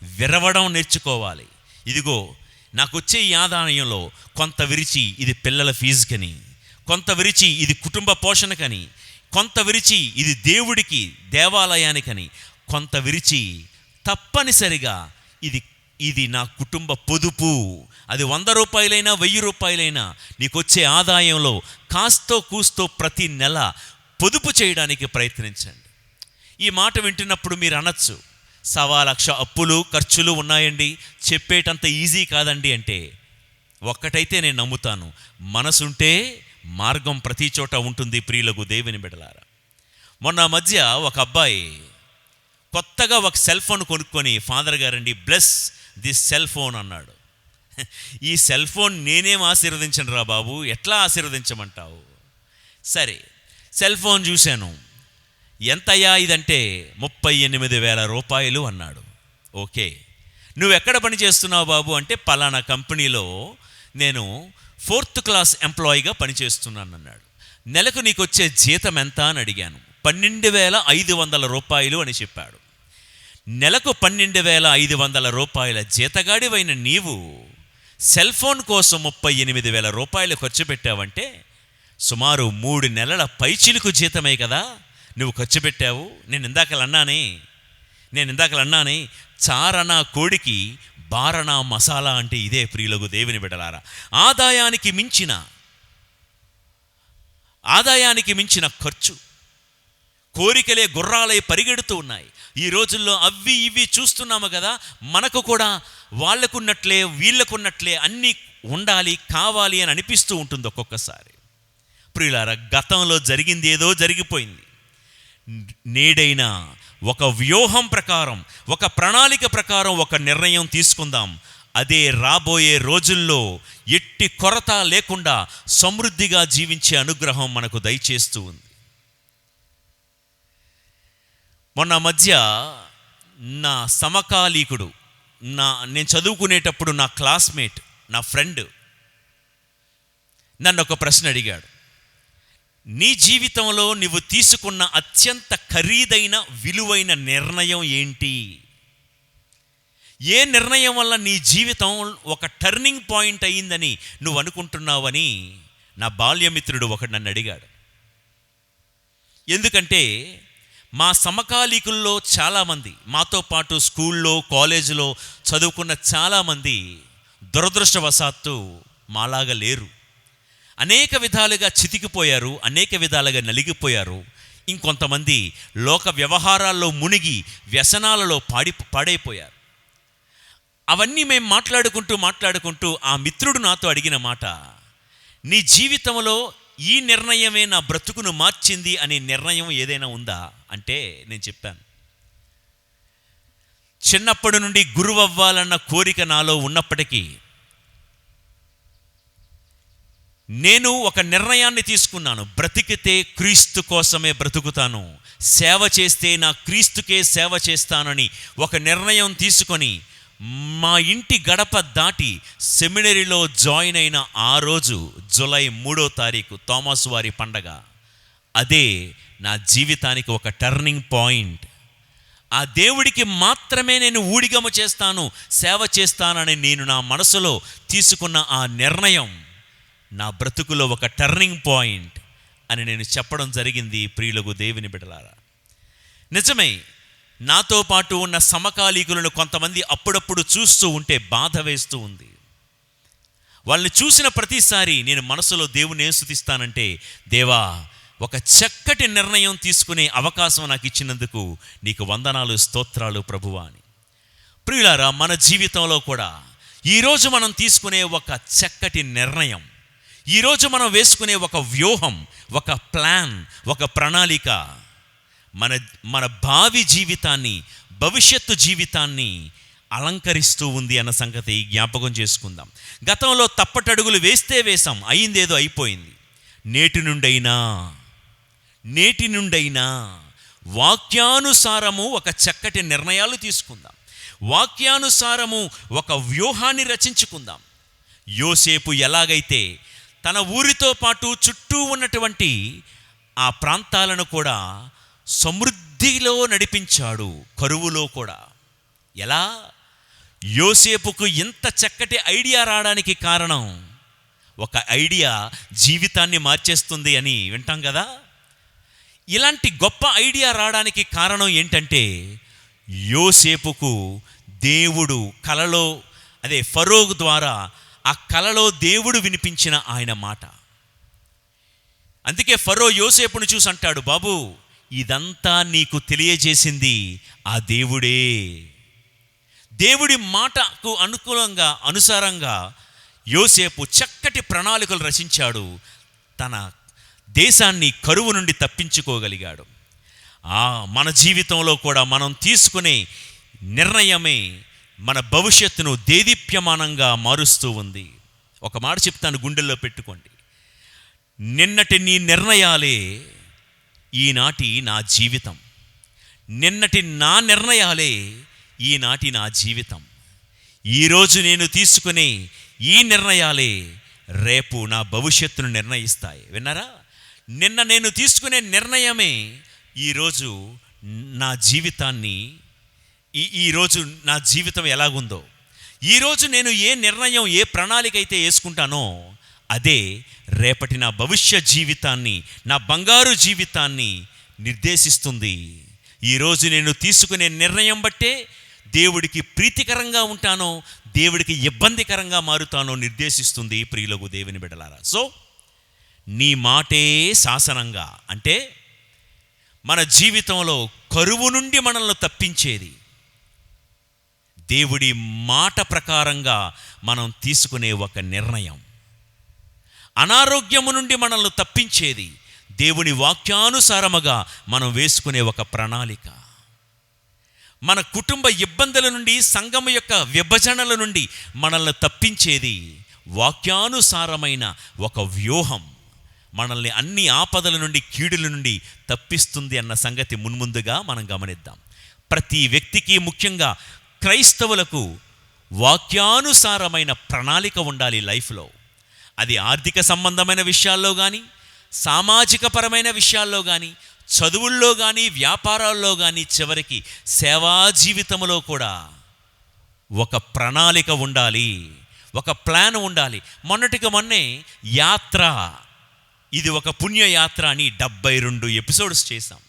విరవడం నేర్చుకోవాలి. ఇదిగో నాకొచ్చే ఈ ఆదాయంలో కొంత విరిచి ఇది పిల్లల ఫీజుకని, కొంత విరిచి ఇది కుటుంబ పోషణకని, కొంత విరిచి ఇది దేవుడికి దేవాలయానికని, కొంత విరిచి తప్పనిసరిగా ఇది నా కుటుంబ పొదుపు. అది 100 రూపాయలైనా 1000 రూపాయలైనా నీకొచ్చే ఆదాయంలో కాస్తో కూస్తో ప్రతి నెల పొదుపు చేయడానికి ప్రయత్నించండి. ఈ మాట వింటున్నప్పుడు మీరు అనొచ్చు, 1,00,000 అప్పులు ఖర్చులు ఉన్నాయండి, చెప్పేటంత ఈజీ కాదండి అంటే, ఒక్కటైతే నేను నమ్ముతాను, మనసుంటే మార్గం ప్రతి చోట ఉంటుంది. ప్రియులకు దేవుని బిడ్డలారా, మొన్న మధ్య ఒక అబ్బాయి కొత్తగా ఒక సెల్ ఫోన్ కొనుక్కొని, ఫాదర్ గారండి బ్లెస్ దిస్ సెల్ ఫోన్ అన్నాడు. ఈ సెల్ ఫోన్ నేనేం ఆశీర్వదించను రా బాబు, ఎట్లా ఆశీర్వదించమంటావు? సరే, సెల్ ఫోన్ చూశాను. ఎంతయ్యా ఇదంటే 38,000 రూపాయలు అన్నాడు. ఓకే, నువ్వెక్కడ పని చేస్తున్నావు బాబు అంటే, పలానా కంపెనీలో నేను 4th క్లాస్ ఎంప్లాయీగా పనిచేస్తున్నాను అన్నాడు. నెలకు నీకు వచ్చే జీతం ఎంత అని అడిగాను. 12,500 రూపాయలు అని చెప్పాడు. నెలకు 12,500 రూపాయల జీతగాడివైన నీవు సెల్ ఫోన్ కోసం 38,000 రూపాయలు ఖర్చు పెట్టావంటే సుమారు 3 నెలల పైచిలుకు జీతమే కదా నువ్వు ఖర్చు పెట్టావు. నేను ఇందాకలు అన్నానే, చారణ కోడికి బారణ మసాలా అంటే ఇదే. ప్రియులకు దేవుని బిడ్డలారా, ఆదాయానికి మించిన ఖర్చు, కోరికలే గుర్రాలై పరిగెడుతూ ఉన్నాయి. ఈ రోజుల్లో అవి ఇవి చూస్తున్నాము కదా, మనకు కూడా వాళ్ళకున్నట్లే వీళ్ళకున్నట్లే అన్నీ ఉండాలి, కావాలి అని అనిపిస్తూ ఉంటుంది ఒక్కొక్కసారి. ప్రియులారా, గతంలో జరిగింది ఏదో జరిగిపోయింది. నేడైనా ఒక వ్యూహం ప్రకారం, ఒక ప్రణాళిక ప్రకారం ఒక నిర్ణయం తీసుకుందాం. అదే రాబోయే రోజుల్లో ఎట్టి కొరత లేకుండా సమృద్ధిగా జీవించే అనుగ్రహం మనకు దయచేస్తూ ఉంది. మొన్న మధ్య నా సమకాలీకుడు, నేను చదువుకునేటప్పుడు నా క్లాస్మేట్, నా ఫ్రెండ్ నన్ను ఒక ప్రశ్న అడిగాడు. నీ జీవితంలో నువ్వు తీసుకున్న అత్యంత ఖరీదైన విలువైన నిర్ణయం ఏంటి? ఏ నిర్ణయం వల్ల నీ జీవితం ఒక టర్నింగ్ పాయింట్ అయ్యిందని నువ్వు అనుకుంటున్నావని నా బాల్యమిత్రుడు ఒకడు నన్ను అడిగాడు. ఎందుకంటే మా సమకాలీకుల్లో చాలామంది, మాతో పాటు స్కూల్లో కాలేజీలో చదువుకున్న చాలామంది దురదృష్టవశాత్తు మాలాగా లేరు. అనేక విధాలుగా చితికిపోయారు, అనేక విధాలుగా నలిగిపోయారు. ఇంకొంతమంది లోక వ్యవహారాల్లో మునిగి వ్యసనాలలో పాడైపోయారు. అవన్నీ మేము మాట్లాడుకుంటూ ఆ మిత్రుడు నాతో అడిగిన మాట, నీ జీవితంలో ఈ నిర్ణయమే నా బ్రతుకును మార్చింది అనే నిర్ణయం ఏదైనా ఉందా అంటే నేను చెప్పాను. చిన్నప్పటి నుండి గురువు అవ్వాలన్న కోరిక నాలో ఉన్నప్పటికీ నేను ఒక నిర్ణయాన్ని తీసుకున్నాను. బ్రతికితే క్రీస్తు కోసమే బ్రతుకుతాను, సేవ చేస్తే నా క్రీస్తుకే సేవ చేస్తానని ఒక నిర్ణయం తీసుకొని మా ఇంటి గడప దాటి సెమినరీలో జాయిన్ అయిన ఆ రోజు జూలై 3వ తారీఖు థోమస్ వారి పండగ. అదే నా జీవితానికి ఒక టర్నింగ్ పాయింట్. ఆ దేవుడికి మాత్రమే నేను ఊడిగమ చేస్తాను, సేవ చేస్తానని నేను నా మనసులో తీసుకున్న ఆ నిర్ణయం నా బ్రతుకులో ఒక టర్నింగ్ పాయింట్ అని నేను చెప్పడం జరిగింది. ప్రియులకు దేవుని బిడ్డలారా, నిజమే, నాతో పాటు ఉన్న సమకాలీకులను కొంతమంది అప్పుడప్పుడు చూస్తూ ఉంటే బాధ వేస్తూ ఉంది. వాళ్ళని చూసిన ప్రతిసారి నేను మనసులో దేవుని ఏం స్తుతిస్తానంటే, దేవా, ఒక చక్కటి నిర్ణయం తీసుకునే అవకాశం నాకు ఇచ్చినందుకు నీకు వందనాలు, స్తోత్రాలు ప్రభువా అని. ప్రియులారా, మన జీవితంలో కూడా ఈరోజు మనం తీసుకునే ఒక చక్కటి నిర్ణయం, ఈరోజు మనం వేసుకునే ఒక వ్యూహం, ఒక ప్లాన్, ఒక ప్రణాళిక మన భావి జీవితాన్ని, భవిష్యత్తు జీవితాన్ని అలంకరిస్తూ ఉంది అన్న సంగతి జ్ఞాపకం చేసుకుందాం. గతంలో తప్పటడుగులు వేస్తే వేసాం, అయిందేదో అయిపోయింది. నేటి నుండైనా వాక్యానుసారము ఒక చక్కటి నిర్ణయాలు తీసుకుందాం, వాక్యానుసారము ఒక వ్యూహాన్ని రచించుకుందాం. యోసేపు ఎలాగైతే తన ఊరితో పాటు చుట్టూ ఉన్నటువంటి ఆ ప్రాంతాలను కూడా సమృద్ధిలో నడిపించాడు, కరువులో కూడా. ఎలా? యోసేపుకు ఇంత చక్కటి ఐడియా రావడానికి కారణం, ఒక ఐడియా జీవితాన్ని మార్చేస్తుంది అని వింటాం కదా. ఇలాంటి గొప్ప ఐడియా రావడానికి కారణం ఏంటంటే, యోసేపుకు దేవుడు కలలో, ఫరో ద్వారా ఆ కలలో దేవుడు వినిపించిన ఆయన మాట. అందుకే ఫరో యోసేపును చూసి అంటాడు, బాబు, ఇదంతా నీకు తెలియజేసింది ఆ దేవుడే. దేవుడి మాటకు అనుసారంగా యోసేపు చక్కటి ప్రణాళికలు రచించాడు, తన దేశాన్ని కరువు నుండి తప్పించుకోగలిగాడు. మన జీవితంలో కూడా మనం తీసుకునే నిర్ణయమే మన భవిష్యత్తును దేదీప్యమానంగా మారుస్తూ ఉంది. ఒక మాట చెప్తాను, గుండెల్లో పెట్టుకోండి. నిన్నటి నీ నిర్ణయాలే ఈనాటి నా జీవితం. నిన్నటి నా నిర్ణయాలే ఈనాటి నా జీవితం. ఈరోజు నేను తీసుకునే ఈ నిర్ణయాలే రేపు నా భవిష్యత్తును నిర్ణయిస్తాయి. విన్నారా? నిన్న నేను తీసుకునే నిర్ణయమే ఈరోజు నా జీవితాన్ని, ఈరోజు నా జీవితం ఎలాగుందో, ఈరోజు నేను ఏ నిర్ణయం, ఏ ప్రణాళిక అయితే వేసుకుంటానో అదే రేపటి నా భవిష్య జీవితాన్ని, నా బంగారు జీవితాన్ని నిర్దేశిస్తుంది. ఈరోజు నేను తీసుకునే నిర్ణయం బట్టే దేవుడికి ప్రీతికరంగా ఉంటానో, దేవుడికి ఇబ్బందికరంగా మారుతానో నిర్దేశిస్తుంది. ప్రియులకు దేవుని బిడ్డలారా, సో నీ మాటే శాసనంగా, అంటే మన జీవితంలో కరువు నుండి మనల్ని తప్పించేది దేవుడి మాట ప్రకారంగా మనం తీసుకునే ఒక నిర్ణయం. అనారోగ్యము నుండి మనల్ని తప్పించేది దేవుని వాక్యానుసారముగా మనం వేసుకునే ఒక ప్రణాళిక. మన కుటుంబ ఇబ్బందుల నుండి, సంఘం యొక్క విభజనల నుండి మనల్ని తప్పించేది వాక్యానుసారమైన ఒక వ్యూహం. మనల్ని అన్ని ఆపదల నుండి, కీడుల నుండి తప్పిస్తుంది అన్న సంగతి మున్ముందుగా మనం గమనిద్దాం. ప్రతి వ్యక్తికి, ముఖ్యంగా క్రైస్తవులకు వాక్యానుసారమైన ప్రణాళిక ఉండాలి లైఫ్లో. అది ఆర్థిక సంబంధమైన విషయాల్లో కానీ, సామాజిక పరమైన విషయాల్లో కానీ, చదువుల్లో కానీ, వ్యాపారాల్లో కానీ, చివరికి సేవా జీవితంలో కూడా ఒక ప్రణాళిక ఉండాలి, ఒక ప్లాన్ ఉండాలి. మొన్ననే యాత్ర, ఇది ఒక పుణ్యయాత్ర అని 72 ఎపిసోడ్స్ చేశాం.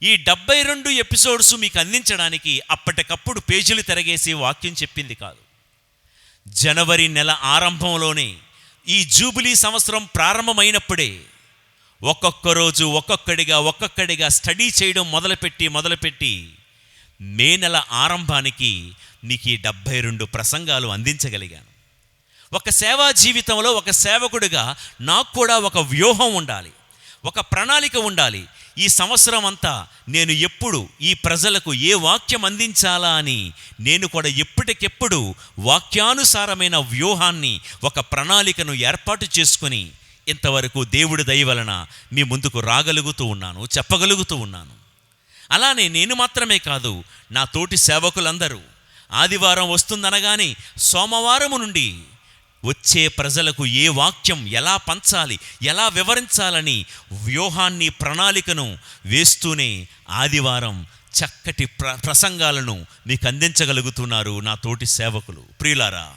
ఈ 72 ఎపిసోడ్స్ మీకు అందించడానికి అప్పటికప్పుడు పేజీలు తిరగేసి వాక్యం చెప్పింది కాదు. జనవరి నెల ఆరంభంలోనే, ఈ జూబిలీ సంవత్సరం ప్రారంభమైనప్పుడే ఒక్కొక్క రోజు ఒక్కొక్కడిగా స్టడీ చేయడం మొదలుపెట్టి మే నెల ఆరంభానికి మీకు ఈ 72 ప్రసంగాలు అందించగలిగాను. ఒక సేవా జీవితంలో ఒక సేవకుడిగా నాకు కూడా ఒక వ్యూహం ఉండాలి, ఒక ప్రణాళిక ఉండాలి. ఈ సంవత్సరం అంతా నేను ఎప్పుడు ఈ ప్రజలకు ఏ వాక్యం అందించాలా అని నేను కూడా ఎప్పటికెప్పుడు వాక్యానుసారమైన వ్యూహాన్ని, ఒక ప్రణాళికను ఏర్పాటు చేసుకుని ఇంతవరకు దేవుడి దయ వలన మీ ముందుకు రాగలుగుతూ ఉన్నాను, చెప్పగలుగుతూ ఉన్నాను. అలానే నేను మాత్రమే కాదు, నా తోటి సేవకులందరూ ఆదివారం వస్తుందనగానే సోమవారము నుండి వచ్చే ప్రజలకు ఏ వాక్యం ఎలా పంచాలి, ఎలా వివరించాలని వ్యూహాన్ని, ప్రణాళికను వేస్తూనే ఆదివారం చక్కటి ప్రసంగాలను మీకు అందించగలుగుతున్నారు నా తోటి సేవకులు. ప్రియులారా,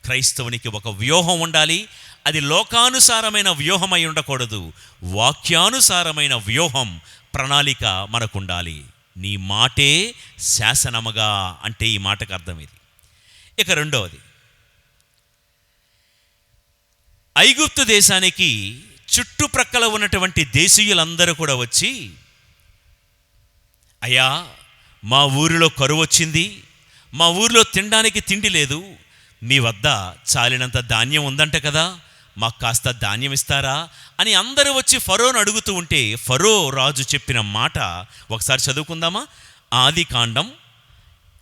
క్రైస్తవునికి ఒక వ్యూహం ఉండాలి. అది లోకానుసారమైన వ్యూహమై ఉండకూడదు, వాక్యానుసారమైన వ్యూహం, ప్రణాళిక మనకుండాలి. నీ మాటే శాసనముగా అంటే ఈ మాటకు అర్థం ఇది. ఇక రెండవది, ఐగుప్తు దేశానికి చుట్టుప్రక్కల ఉన్నటువంటి దేశీయులందరూ కూడా వచ్చి, అయ్యా మా ఊరిలో కరువు వచ్చింది, మా ఊరిలో తినడానికి తిండి లేదు, మీ వద్ద చాలినంత ధాన్యం ఉందంట కదా, మాకు కాస్త ధాన్యం ఇస్తారా అని అందరూ వచ్చి ఫరోను అడుగుతూ ఉంటే ఫరో రాజు చెప్పిన మాట ఒకసారి చదువుకుందామా? ఆదికాండం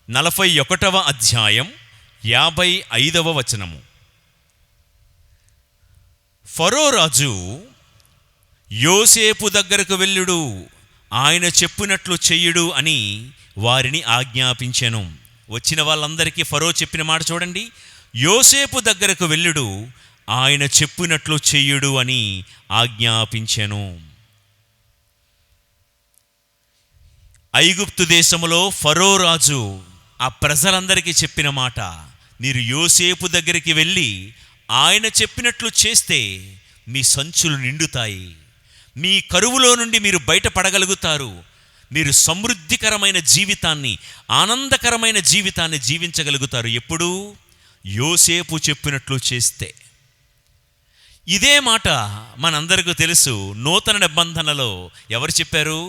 41వ అధ్యాయం 55వ వచనము. ఫరో రాజు యోసేపు దగ్గరకు వెళ్ళుడు, ఆయన చెప్పినట్లు చెయ్యుడు అని వారిని ఆజ్ఞాపించెను. వచ్చిన వాళ్ళందరికీ ఫరో చెప్పిన మాట చూడండి, యోసేపు దగ్గరకు వెళ్ళుడు, ఆయన చెప్పినట్లు చెయ్యుడు అని ఆజ్ఞాపించెను. ఐగుప్తు దేశములో ఫరో రాజు ఆ ప్రజలందరికీ చెప్పిన మాట, మీరు యోసేపు దగ్గరికి వెళ్ళి ఆయన చెప్పినట్లు చేస్తే మీ సంచులు నిండుతాయి, మీ కరువులో నుండి మీరు బయటపడగలుగుతారు, మీరు సమృద్ధికరమైన జీవితాన్ని, ఆనందకరమైన జీవితాన్ని జీవించగలుగుతారు. ఎప్పుడు? యోసేపు చెప్పినట్లు చేస్తే. ఇదే మాట మనందరికీ తెలుసు. నూతన నిబంధనలో ఎవరు చెప్పారు?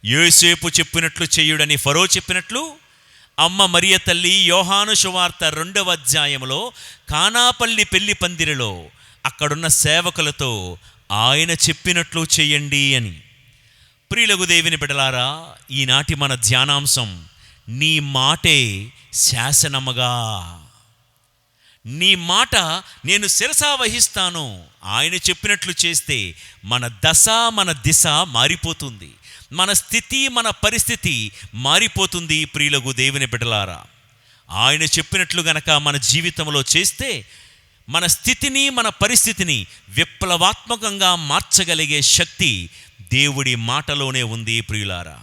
యోసేపు చెప్పినట్లు చెయ్యుడని ఫరో చెప్పినట్లు అమ్మ మరియ తల్లి యోహాను సువార్త 2వ అధ్యాయంలో కానాపల్లి పెళ్లి పందిరిలో అక్కడున్న సేవకులతో ఆయన చెప్పినట్లు చెయ్యండి అని. ప్రియులకు దేవుని బిడ్డలారా, ఈనాటి మన ధ్యానాంశం, నీ మాటే శాసనముగా. నీ మాట నేను శిరసా వహిస్తాను. ఆయన చెప్పినట్లు చేస్తే మన దశ, మన దిశ మారిపోతుంది, మన స్థితి, మన పరిస్థితి మారిపోతుంది. ప్రియులకు దేవుని బిడ్డలారా, ఆయన చెప్పినట్లు గనక మన జీవితంలో చేస్తే మన స్థితిని, మన పరిస్థితిని విప్లవాత్మకంగా మార్చగలిగే శక్తి దేవుడి మాటలోనే ఉంది. ప్రియులారా,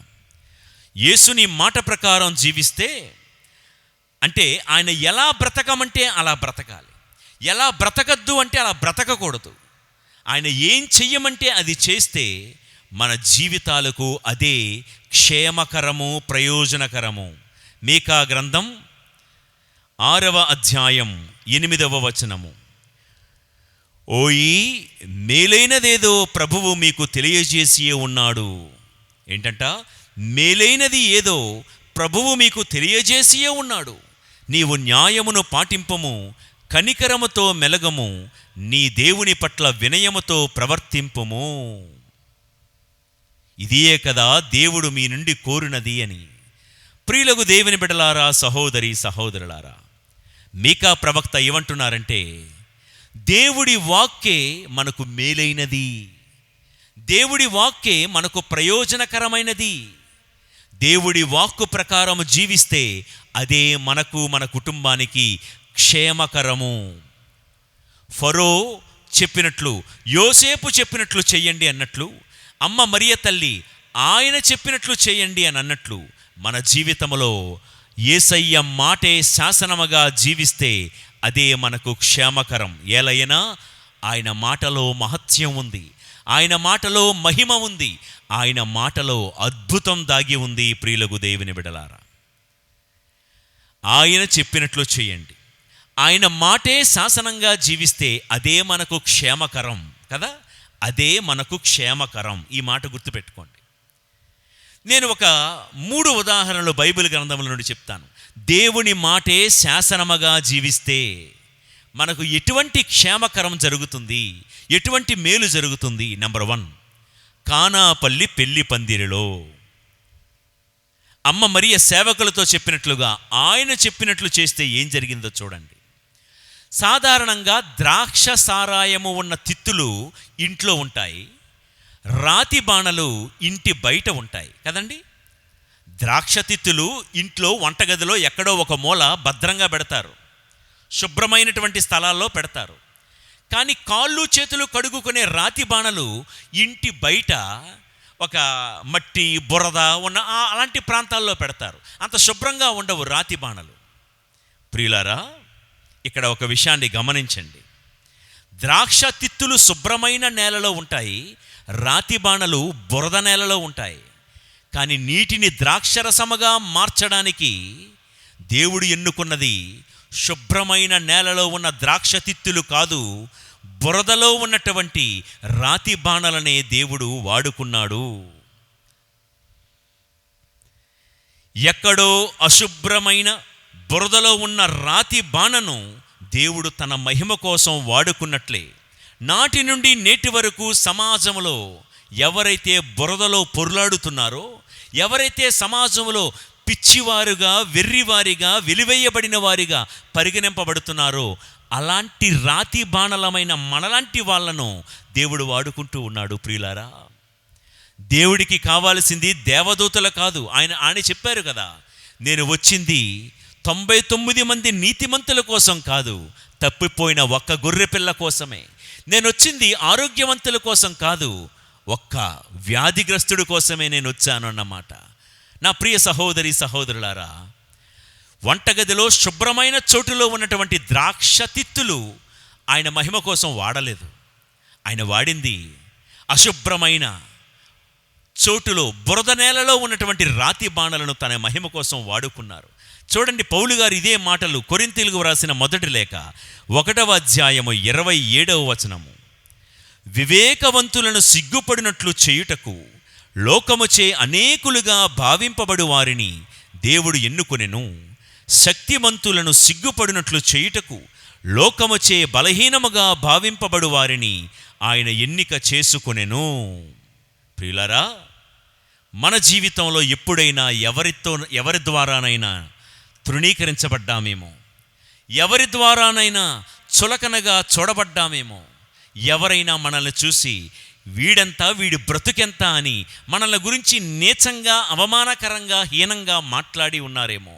యేసుని మాట ప్రకారం జీవిస్తే, అంటే ఆయన ఎలా బ్రతకమంటే అలా బ్రతకాలి, ఎలా బ్రతకద్దు అంటే అలా బ్రతకకూడదు. ఆయన ఏం చెయ్యమంటే అది చేస్తే మన జీవితాలకు అదే క్షేమకరము, ప్రయోజనకరము. మీకా గ్రంథం 6వ అధ్యాయం 8వ వచనము. ఓయి మేలైనదేదో ప్రభువు మీకు తెలియజేసి ఉన్నాడు. ఏంటంట? మేలైనది ఏదో ప్రభువు మీకు తెలియజేసియే ఉన్నాడు. నీవు న్యాయమును పాటింపము, కనికరముతో మెలగము, నీ దేవుని పట్ల వినయముతో ప్రవర్తింపుము. ఇదియే కదా దేవుడు మీ నుండి కోరినది అని. ప్రియులకు దేవుని బిడ్డలారా, సహోదరి సహోదరులారా, మీకా ప్రవక్త ఏమంటున్నారంటే, దేవుడి వాక్కే మనకు మేలైనది, దేవుడి వాక్కే మనకు ప్రయోజనకరమైనది. దేవుడి వాక్కు ప్రకారం జీవిస్తే అదే మనకు, మన కుటుంబానికి క్షేమకరము. ఫరో చెప్పినట్లు, యోసేపు చెప్పినట్లు చెయ్యండి అన్నట్లు, అమ్మ మరియ తల్లి ఆయన చెప్పినట్లు చేయండి అని అన్నట్లు, మన జీవితంలో యేసయ్య మాటే శాసనముగా జీవిస్తే అదే మనకు క్షేమకరం. ఏలైనా ఆయన మాటలో మహత్యం ఉంది, ఆయన మాటలో మహిమ ఉంది, ఆయన మాటలో అద్భుతం దాగి ఉంది. ప్రియులకు దేవుని బిడలారా, ఆయన చెప్పినట్లు చేయండి, ఆయన మాటే శాసనంగా జీవిస్తే అదే మనకు క్షేమకరం కదా, అదే మనకు క్షేమకరం. ఈ మాట గుర్తుపెట్టుకోండి. నేను ఒక 3 ఉదాహరణలు బైబిల్ గ్రంథముల నుండి చెప్తాను. దేవుని మాటే శాసనముగా జీవిస్తే మనకు ఎటువంటి క్షేమకరం జరుగుతుంది, ఎటువంటి మేలు జరుగుతుంది? నెంబర్ 1, కానాపల్లి పెళ్లి పందిరిలో అమ్మ మరియ సేవకులతో చెప్పినట్లుగా ఆయన చెప్పినట్లు చేస్తే ఏం జరిగిందో చూడండి. సాధారణంగా ద్రాక్ష సారాయము ఉన్న తిత్తులు ఇంట్లో ఉంటాయి, రాతి బాణలు ఇంటి బయట ఉంటాయి కదండి. ద్రాక్ష తిత్తులు ఇంట్లో వంటగదిలో ఎక్కడో ఒక మూల భద్రంగా పెడతారు, శుభ్రమైనటువంటి స్థలాల్లో పెడతారు. కానీ కాళ్ళు చేతులు కడుగుకునే రాతి బాణలు ఇంటి బయట ఒక మట్టి బురద ఉన్న అలాంటి ప్రాంతాల్లో పెడతారు. అంత శుభ్రంగా ఉండవు రాతి బాణలు. ప్రియులారా, ఇక్కడ ఒక విషయాన్ని గమనించండి. ద్రాక్ష తిత్తులు శుభ్రమైన నేలలో ఉంటాయి, రాతి బాణలు బురద నేలలో ఉంటాయి. కానీ నీటిని ద్రాక్షరసముగా మార్చడానికి దేవుడు ఎన్నుకున్నది శుభ్రమైన నేలలో ఉన్న ద్రాక్ష తిత్తులు కాదు, బురదలో ఉన్నటువంటి రాతి బాణలనే దేవుడు వాడుకున్నాడు. ఎక్కడో అశుభ్రమైన బురదలో ఉన్న రాతి బాణను దేవుడు తన మహిమ కోసం వాడుకున్నట్లే నాటి నుండి నేటి వరకు సమాజంలో ఎవరైతే బురదలో పొర్లాడుతున్నారో, ఎవరైతే సమాజంలో పిచ్చివారుగా, వెర్రివారిగా, వెలివేయబడిన వారిగా పరిగణింపబడుతున్నారో అలాంటి రాతి బాణలమైన మనలాంటి వాళ్ళను దేవుడు వాడుకుంటూ ఉన్నాడు. ప్రియులారా, దేవుడికి కావాల్సింది దేవదూతలు కాదు. ఆయన చెప్పారు కదా, నేను వచ్చింది 99 మంది నీతిమంతుల కోసం కాదు, తప్పిపోయిన ఒక్క గొర్రెపిల్ల కోసమే. నేను వచ్చింది ఆరోగ్యవంతుల కోసం కాదు, ఒక్క వ్యాధిగ్రస్తుడి కోసమే నేను వచ్చాను అన్నమాట. నా ప్రియ సహోదరి సహోదరులారా, వంటగదిలో శుభ్రమైన చోటులో ఉన్నటువంటి ద్రాక్ష తిత్తులు ఆయన మహిమ కోసం వాడలేదు. ఆయన వాడింది అశుభ్రమైన చోటులో బురద నేలలో ఉన్నటువంటి రాతి బాణలను తన మహిమ కోసం వాడుకున్నారు. చూడండి, పౌలు గారు ఇదే మాటలు కొరింథీయులకు వ్రాసిన 1వ లేఖ 1వ అధ్యాయము 27వ వచనము. వివేకవంతులను సిగ్గుపడినట్లు చేయుటకు లోకముచే అనేకులుగా భావింపబడు వారిని దేవుడు ఎన్నుకొనెను, శక్తిమంతులను సిగ్గుపడినట్లు చేయుటకు లోకముచే బలహీనముగా భావింపబడు వారిని ఆయన ఎన్నిక చేసుకొనెను. ప్రియులారా, మన జీవితంలో ఎప్పుడైనా ఎవరి ద్వారానైనా తృణీకరించబడ్డామేమో, ఎవరి ద్వారానైనా చులకనగా చూడబడ్డామేమో, ఎవరైనా మనల్ని చూసి వీడంతా, వీడి బ్రతుకెంత అని మనల్ని గురించి నీచంగా, అవమానకరంగా, హీనంగా మాట్లాడి ఉన్నారేమో.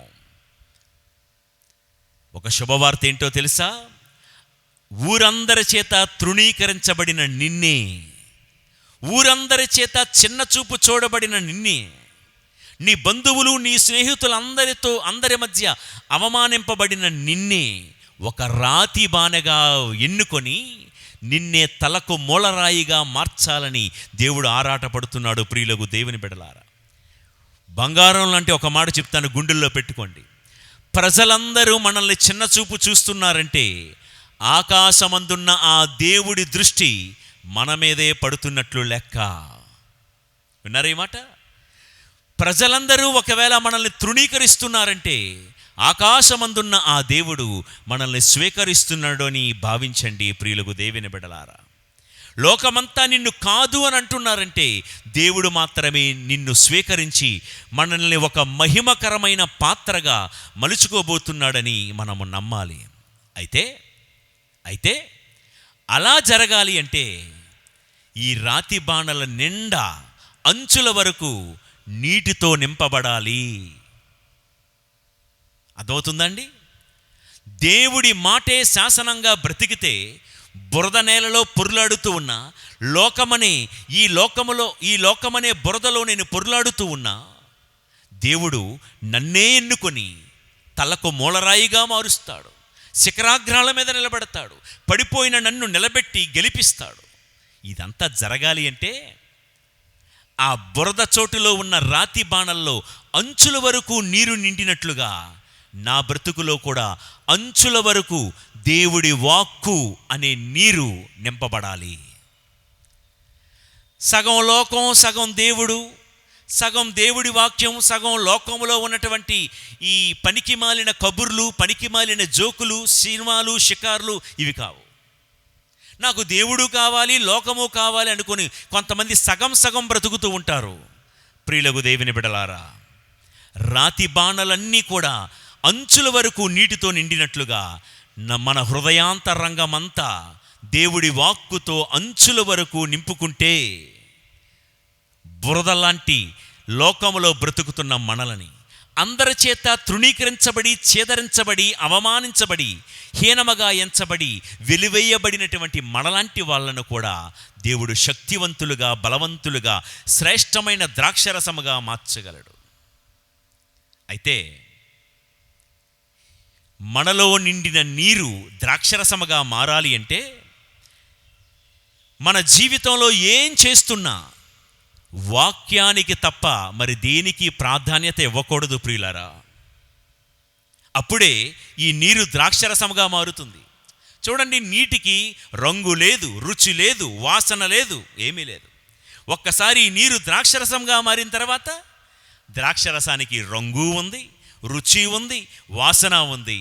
ఒక శుభవార్త ఏంటో తెలుసా? ఊరందరి చేత తృణీకరించబడిన నిన్నే, ఊరందరి చేత చిన్న చూపు చూడబడిన నిన్నే, నీ బంధువులు, నీ స్నేహితులందరితో అందరి మధ్య అవమానింపబడిన నిన్నే ఒక రాతి బాణగా ఎన్నుకొని నిన్నే తలకు మూలరాయిగా మార్చాలని దేవుడు ఆరాటపడుతున్నాడు. ప్రియులకు దేవుని బిడ్డలారా, బంగారం లాంటి ఒక మాట చెప్తాను, గుండెల్లో పెట్టుకోండి. ప్రజలందరూ మనల్ని చిన్న చూపు చూస్తున్నారంటే ఆకాశమందున్న ఆ దేవుడి దృష్టి మన మీదే పడుతున్నట్లు లెక్క. విన్నారా ఈ మాట? ప్రజలందరూ ఒకవేళ మనల్ని తృణీకరిస్తున్నారంటే ఆకాశమందున్న ఆ దేవుడు మనల్ని స్వీకరిస్తున్నాడు అని భావించండి. ప్రియులకు దేవుని బిడ్డలారా, లోకమంతా నిన్ను కాదు అని అంటున్నారంటే దేవుడు మాత్రమే నిన్ను స్వీకరించి మనల్ని ఒక మహిమకరమైన పాత్రగా మలుచుకోబోతున్నాడని మనము నమ్మాలి. అయితే అలా జరగాలి అంటే ఈ రాతి బాణల నిండా అంచుల వరకు నీటితో నింపబడాలి. అర్థమవుతుందండి? దేవుడి మాటే శాసనంగా బ్రతికితే బురద నేలలో పొర్లాడుతూ ఉన్న ఈ లోకమనే బురదలో నేను పొర్లాడుతూ ఉన్నా దేవుడు నన్నే ఎన్నుకొని తలకు మూలరాయిగా మారుస్తాడు, శిఖరాగ్రాల మీద నిలబెడతాడు, పడిపోయిన నన్ను నిలబెట్టి గెలిపిస్తాడు. ఇదంతా జరగాలి అంటే ఆ బురద చోటులో ఉన్న రాతి బాణల్లో అంచుల వరకు నీరు నిండినట్లుగా నా బ్రతుకులో కూడా అంచుల వరకు దేవుడి వాక్కు అనే నీరు నింపబడాలి. సగం లోకం, సగం దేవుడు, సగం దేవుడి వాక్యం, సగం లోకములో ఉన్నటువంటి ఈ పనికిమాలిన కబుర్లు, పనికిమాలిన జోకులు, సినిమాలు, షికార్లు ఇవి కావు. నాకు దేవుడు కావాలి, లోకము కావాలి అనుకుని కొంతమంది సగం సగం బ్రతుకుతూ ఉంటారు. ప్రియులకు దేవుని బిడలారా, రాతి బాణలన్నీ కూడా అంచుల వరకు నీటితో నిండినట్లుగా మన హృదయాంతరంగమంతా దేవుడి వాక్కుతో అంచుల వరకు నింపుకుంటే బురద లాంటి లోకములో బ్రతుకుతున్న మనలని, అందరి చేత తృణీకరించబడి, ఛేదరించబడి, అవమానించబడి, హీనముగా ఎంచబడి, వెలివేయబడినటువంటి మనలాంటి వాళ్ళను కూడా దేవుడు శక్తివంతులుగా, బలవంతులుగా, శ్రేష్టమైన ద్రాక్షరసముగా మార్చగలడు. అయితే మనలో నిండిన నీరు ద్రాక్షరసముగా మారాలి అంటే మన జీవితంలో ఏం చేస్తున్నా వాక్యానికి తప్ప మరి దేనికి ప్రాధాన్యత ఇవ్వకూడదు ప్రియులారా. అప్పుడే ఈ నీరు ద్రాక్షరసముగా మారుతుంది. చూడండి, నీటికి రంగు లేదు, రుచి లేదు, వాసన లేదు, ఏమీ లేదు. ఒక్కసారి ఈ నీరు ద్రాక్షరసంగా మారిన తర్వాత ద్రాక్షరసానికి రంగు ఉంది, రుచి ఉంది, వాసన ఉంది.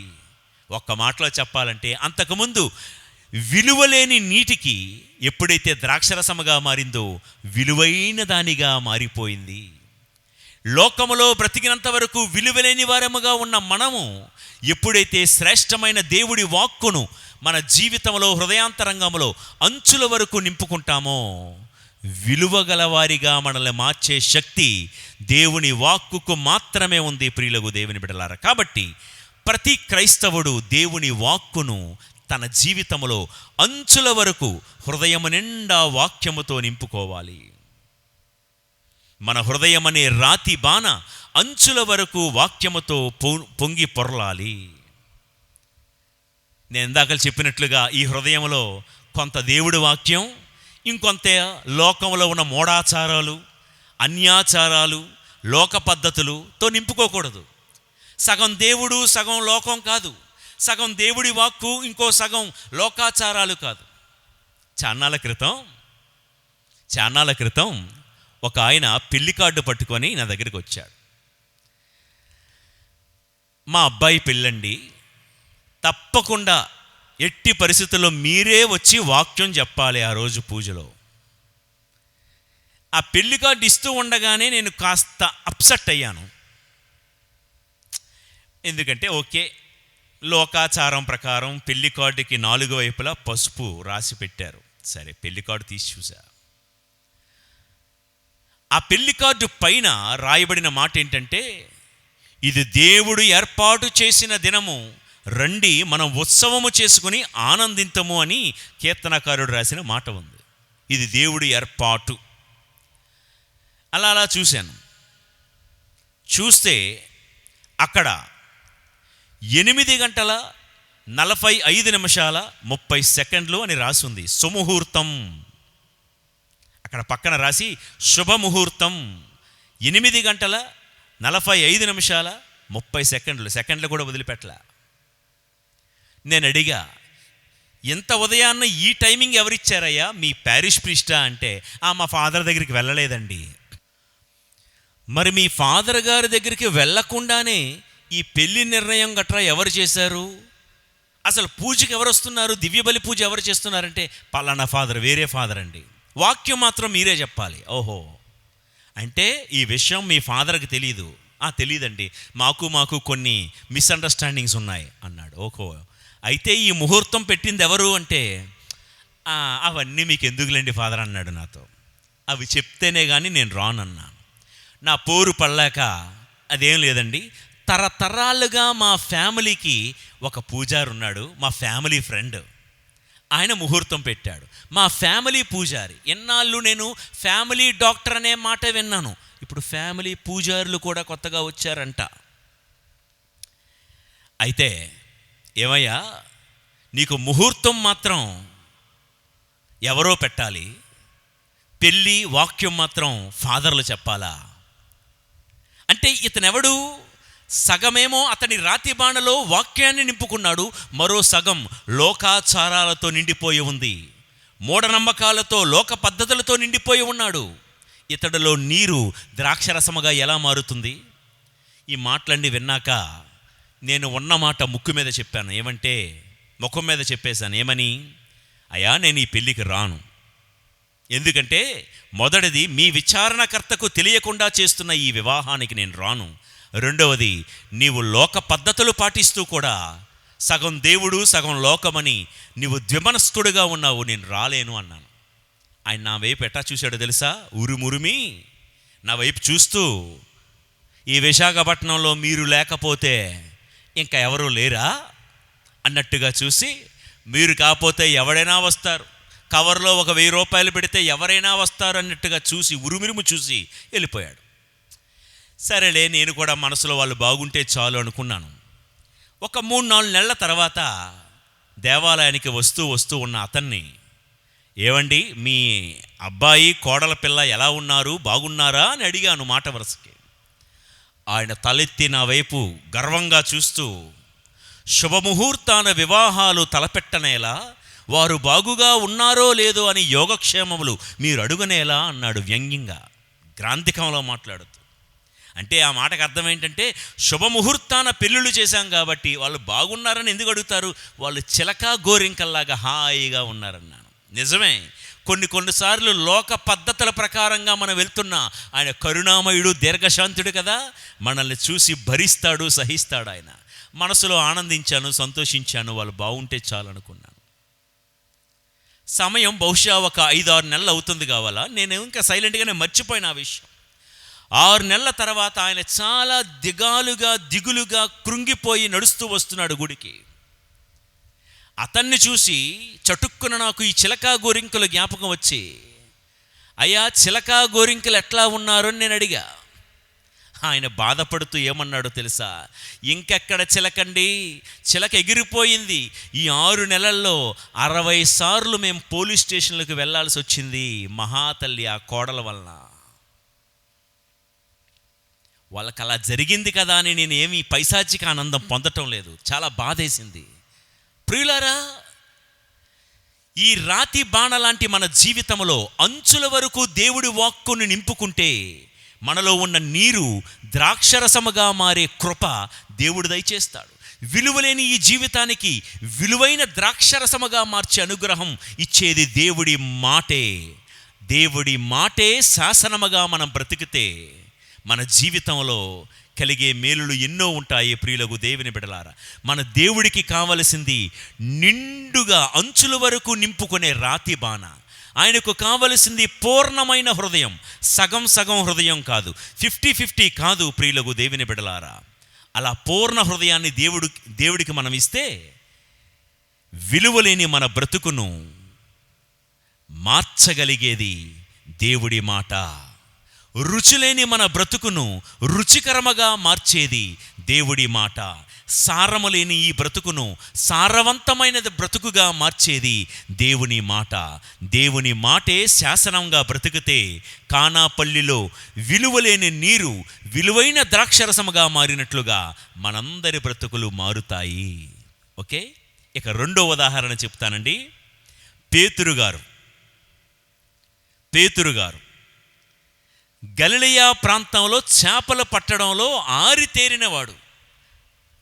ఒక్క మాటలో చెప్పాలంటే అంతకుముందు విలువలేని నీటికి ఎప్పుడైతే ద్రాక్షరసముగా మారిందో విలువైన దానిగా మారిపోయింది. లోకములో బ్రతికినంత వరకు విలువలేని వారముగా ఉన్న మనము ఎప్పుడైతే శ్రేష్టమైన దేవుడి వాక్కును మన జీవితంలో, హృదయాంతరంగంలో అంచుల వరకు నింపుకుంటామో విలువగలవారిగా మనల్ని మార్చే శక్తి దేవుని వాక్కుకు మాత్రమే ఉంది. ప్రియులకు దేవుని బిడ్డలారా, కాబట్టి ప్రతి క్రైస్తవుడు దేవుని వాక్కును తన జీవితంలో అంచుల వరకు హృదయము నిండా వాక్యముతో నింపుకోవాలి. మన హృదయం అనే రాతి బాణ అంచుల వరకు వాక్యముతో పొంగి పొరలాలి. నేను ఇందాక చెప్పినట్లుగా ఈ హృదయంలో కొంత దేవుడి వాక్యం, ఇంకొంత లోకంలో ఉన్న మూఢాచారాలు, అన్యాచారాలు, లోక పద్ధతులతో నింపుకోకూడదు. సగం దేవుడు, సగం లోకం కాదు. సగం దేవుడి వాక్కు, ఇంకో సగం లోకాచారాలు కాదు. చాన్నాళ్ళ క్రితం ఒక ఆయన పెళ్లి కార్డు పట్టుకొని నా దగ్గరికి వచ్చాడు. మా అబ్బాయి పెళ్ళండి, తప్పకుండా ఎట్టి పరిస్థితుల్లో మీరే వచ్చి వాక్యం చెప్పాలి ఆ రోజు పూజలో. ఆ పెళ్లి కార్డు ఇస్తూ ఉండగానే నేను కాస్త అప్సెట్ అయ్యాను. ఎందుకంటే ఓకే, లోకాచారం ప్రకారం పెళ్లి కార్డుకి 4 వైపులా పసుపు రాసి పెట్టారు. సరే, పెళ్లి కార్డు తీసి చూసా. ఆ పెళ్లి కార్డు పైన రాయబడిన మాట ఏంటంటే, ఇది దేవుడు ఏర్పాటు చేసిన దినము, రండి మనం ఉత్సవము చేసుకుని ఆనందింతము అని కీర్తనకారుడు రాసిన మాట ఉంది. ఇది దేవుడి ఏర్పాటు. అలా చూశాను. చూస్తే అక్కడ 8:45 అని రాసింది. సుముహూర్తం. అక్కడ పక్కన రాసి శుభముహూర్తం. 8:45 సెకండ్లు కూడా వదిలిపెట్టలే. నేను అడిగా, ఎంత ఉదయాన్న ఈ టైమింగ్ ఎవరిచ్చారయ్యా, మీ ప్యారిష్ ప్రీస్టా అంటే, మా ఫాదర్ దగ్గరికి వెళ్ళలేదండి. మరి మీ ఫాదర్ గారి దగ్గరికి వెళ్ళకుండానే ఈ పెళ్లి నిర్ణయం గట్రా ఎవరు చేశారు? అసలు పూజకి ఎవరు వస్తున్నారు? దివ్యబలి పూజ ఎవరు చేస్తున్నారంటే, పలానా ఫాదర్, వేరే ఫాదర్ అండి. వాక్యం మాత్రం మీరే చెప్పాలి. ఓహో, అంటే ఈ విషయం మీ ఫాదర్కి తెలీదు? తెలీదండి, మాకు కొన్ని మిస్అండర్స్టాండింగ్స్ ఉన్నాయి అన్నాడు. ఓహో, అయితే ఈ ముహూర్తం పెట్టింది ఎవరు అంటే, అవన్నీ మీకు ఎందుకులేండి ఫాదర్ అన్నాడు నాతో. అవి చెప్తేనే కానీ నేను రానన్నా. నా పోరు పడలేక, అదేం లేదండి, తరతరాలుగా మా ఫ్యామిలీకి ఒక పూజారి ఉన్నాడు, మా ఫ్యామిలీ ఫ్రెండ్, ఆయన ముహూర్తం పెట్టాడు. మా ఫ్యామిలీ పూజారి. ఎన్నాళ్ళు నేను ఫ్యామిలీ డాక్టర్ అనే మాట విన్నాను, ఇప్పుడు ఫ్యామిలీ పూజారులు కూడా కొత్తగా వచ్చారంట. అయితే ఏమయ్యా, నీకు ముహూర్తం మాత్రం ఎవరో పెట్టాలి, పెళ్ళి వాక్యం మాత్రం ఫాదర్లు చెప్పాలా? అంటే ఇతనెవడు? సగమేమో అతని రాతి బాణలో వాక్యాన్ని నింపుకున్నాడు, మరో సగం లోకాచారాలతో నిండిపోయి ఉంది, మూఢనమ్మకాలతో, లోక పద్ధతులతో నిండిపోయి ఉన్నాడు. ఇతడిలో నీరు ద్రాక్షరసముగా ఎలా మారుతుంది? ఈ మాటలన్నీ విన్నాక నేను ఉన్న మాట ముక్కు మీద చెప్పాను. ఏమంటే ముఖం మీద చెప్పేశాను. ఏమని? అయ్యా, నేను ఈ పెళ్ళికి రాను. ఎందుకంటే మొదటిది, మీ విచారణకర్తకు తెలియకుండా చేస్తున్న ఈ వివాహానికి నేను రాను. రెండవది, నీవు లోక పద్ధతులు పాటిస్తూ కూడా సగం దేవుడు సగం లోకమని నీవు ద్విమనస్కుడుగా ఉన్నావు, నేను రాలేను అన్నాను. ఆయన నా వైపు ఎట్టా చూశాడో తెలుసా? ఉరుమురిమి నా వైపు చూస్తూ, ఈ విశాఖపట్నంలో మీరు లేకపోతే ఇంకా ఎవరూ లేరా అన్నట్టుగా చూసి, మీరు కాకపోతే ఎవడైనా వస్తారు, కవర్లో ఒక 1000 రూపాయలు పెడితే ఎవరైనా వస్తారు అన్నట్టుగా చూసి ఉరుమురుము చూసి వెళ్ళిపోయాడు. సరేలే, నేను కూడా మనసులో వాళ్ళు బాగుంటే చాలు అనుకున్నాను. ఒక 3-4 నెలల తర్వాత దేవాలయానికి వస్తూ ఉన్న అతన్ని, ఏవండి, మీ అబ్బాయి కోడల పిల్ల ఎలా ఉన్నారు, బాగున్నారా అని అడిగాను మాట వరుసకి. ఆయన తలెత్తి నా వైపు గర్వంగా చూస్తూ, శుభముహూర్తాన వివాహాలు తలపెట్టనేలా, వారు బాగుగా ఉన్నారో లేదో అని యోగక్షేమములు మీరు అడుగునేలా అన్నాడు వ్యంగ్యంగా, గ్రాంధికంలో మాట్లాడుతూ. అంటే ఆ మాటకు అర్థం ఏంటంటే, శుభముహూర్తాన పెళ్ళిళ్ళు చేశాం కాబట్టి వాళ్ళు బాగున్నారని ఎందుకు అడుగుతారు? వాళ్ళు చిలక గోరింకల్లాగా హాయిగా ఉన్నారన్నాను. నిజమే, కొన్నిసార్లు లోక పద్ధతుల ప్రకారంగా మనం వెళ్తున్నా ఆయన కరుణామయుడు, దీర్ఘశాంతుడు కదా, మనల్ని చూసి భరిస్తాడు, సహిస్తాడు. ఆయన మనసులో ఆనందించాను, సంతోషించాను, వాళ్ళు బాగుంటే చాలు అనుకున్నాను. సమయం బహుశా ఒక 5-6 నెలలు అవుతుంది కావాలా, నేను ఇంకా సైలెంట్గానే మర్చిపోయిన ఆ విషయం. 6 నెలల తర్వాత ఆయన చాలా దిగులుగా కృంగిపోయి నడుస్తూ వస్తున్నాడు గుడికి. అతన్ని చూసి చటుక్కున నాకు ఈ చిలకా గోరింకలు జ్ఞాపకం వచ్చి, అయ్యా, చిలకా గోరింకలు ఎట్లా ఉన్నారు అని నేను అడిగా. ఆయన బాధపడుతూ ఏమన్నాడో తెలుసా? ఇంకెక్కడ చిలకండి, చిలక ఎగిరిపోయింది. ఈ 6 నెలల్లో 60 సార్లు మేము పోలీస్ స్టేషన్లకు వెళ్ళాల్సి వచ్చింది మహాతల్లి ఆ కోడల వలన. వాళ్ళకి అలా జరిగింది కదా అని నేను ఏమీ పైశాచిక ఆనందం పొందటం లేదు, చాలా బాధేసింది. ప్రియులారా, ఈ రాతి బాణ లాంటి మన జీవితంలో అంచుల వరకు దేవుడి వాక్కును నింపుకుంటే మనలో ఉన్న నీరు ద్రాక్షరసముగా మారే కృప దేవుడు దయచేస్తాడు. విలువలేని ఈ జీవితానికి విలువైన ద్రాక్షరసముగా మార్చే అనుగ్రహం ఇచ్చేది దేవుడి మాటే. దేవుడి మాటే శాసనముగా మనం బ్రతికితే మన జీవితంలో కలిగే మేలులు ఎన్నో ఉంటాయి. ప్రియులకు దేవుని బిడ్డలారా, మన దేవుడికి కావలసింది నిండుగా అంచుల వరకు నింపుకునే రాతి బాణ. ఆయనకు కావలసింది పూర్ణమైన హృదయం, సగం హృదయం కాదు, 50-50 కాదు. ప్రియులకు దేవుని బిడ్డలారా, అలా పూర్ణ హృదయాన్ని దేవుడికి మనం ఇస్తే విలువలేని మన బ్రతుకును మార్చగలిగేది దేవుడి మాట. రుచిలేని మన బ్రతుకును రుచికరముగా మార్చేది దేవుడి మాట. సారము లేని ఈ బ్రతుకును సారవంతమైనది బ్రతుకుగా మార్చేది దేవుని మాట. దేవుని మాటే శాసనంగా బ్రతికితే కానాపల్లిలో విలువలేని నీరు విలువైన ద్రాక్షరసముగా మారినట్లుగా మనందరి బ్రతుకులు మారుతాయి. ఓకే, ఇక 2వ ఉదాహరణ చెప్తానండి. పేతురు గారు గలిలయ ప్రాంతంలో చేపలు పట్టడంలో ఆరితేరినవాడు,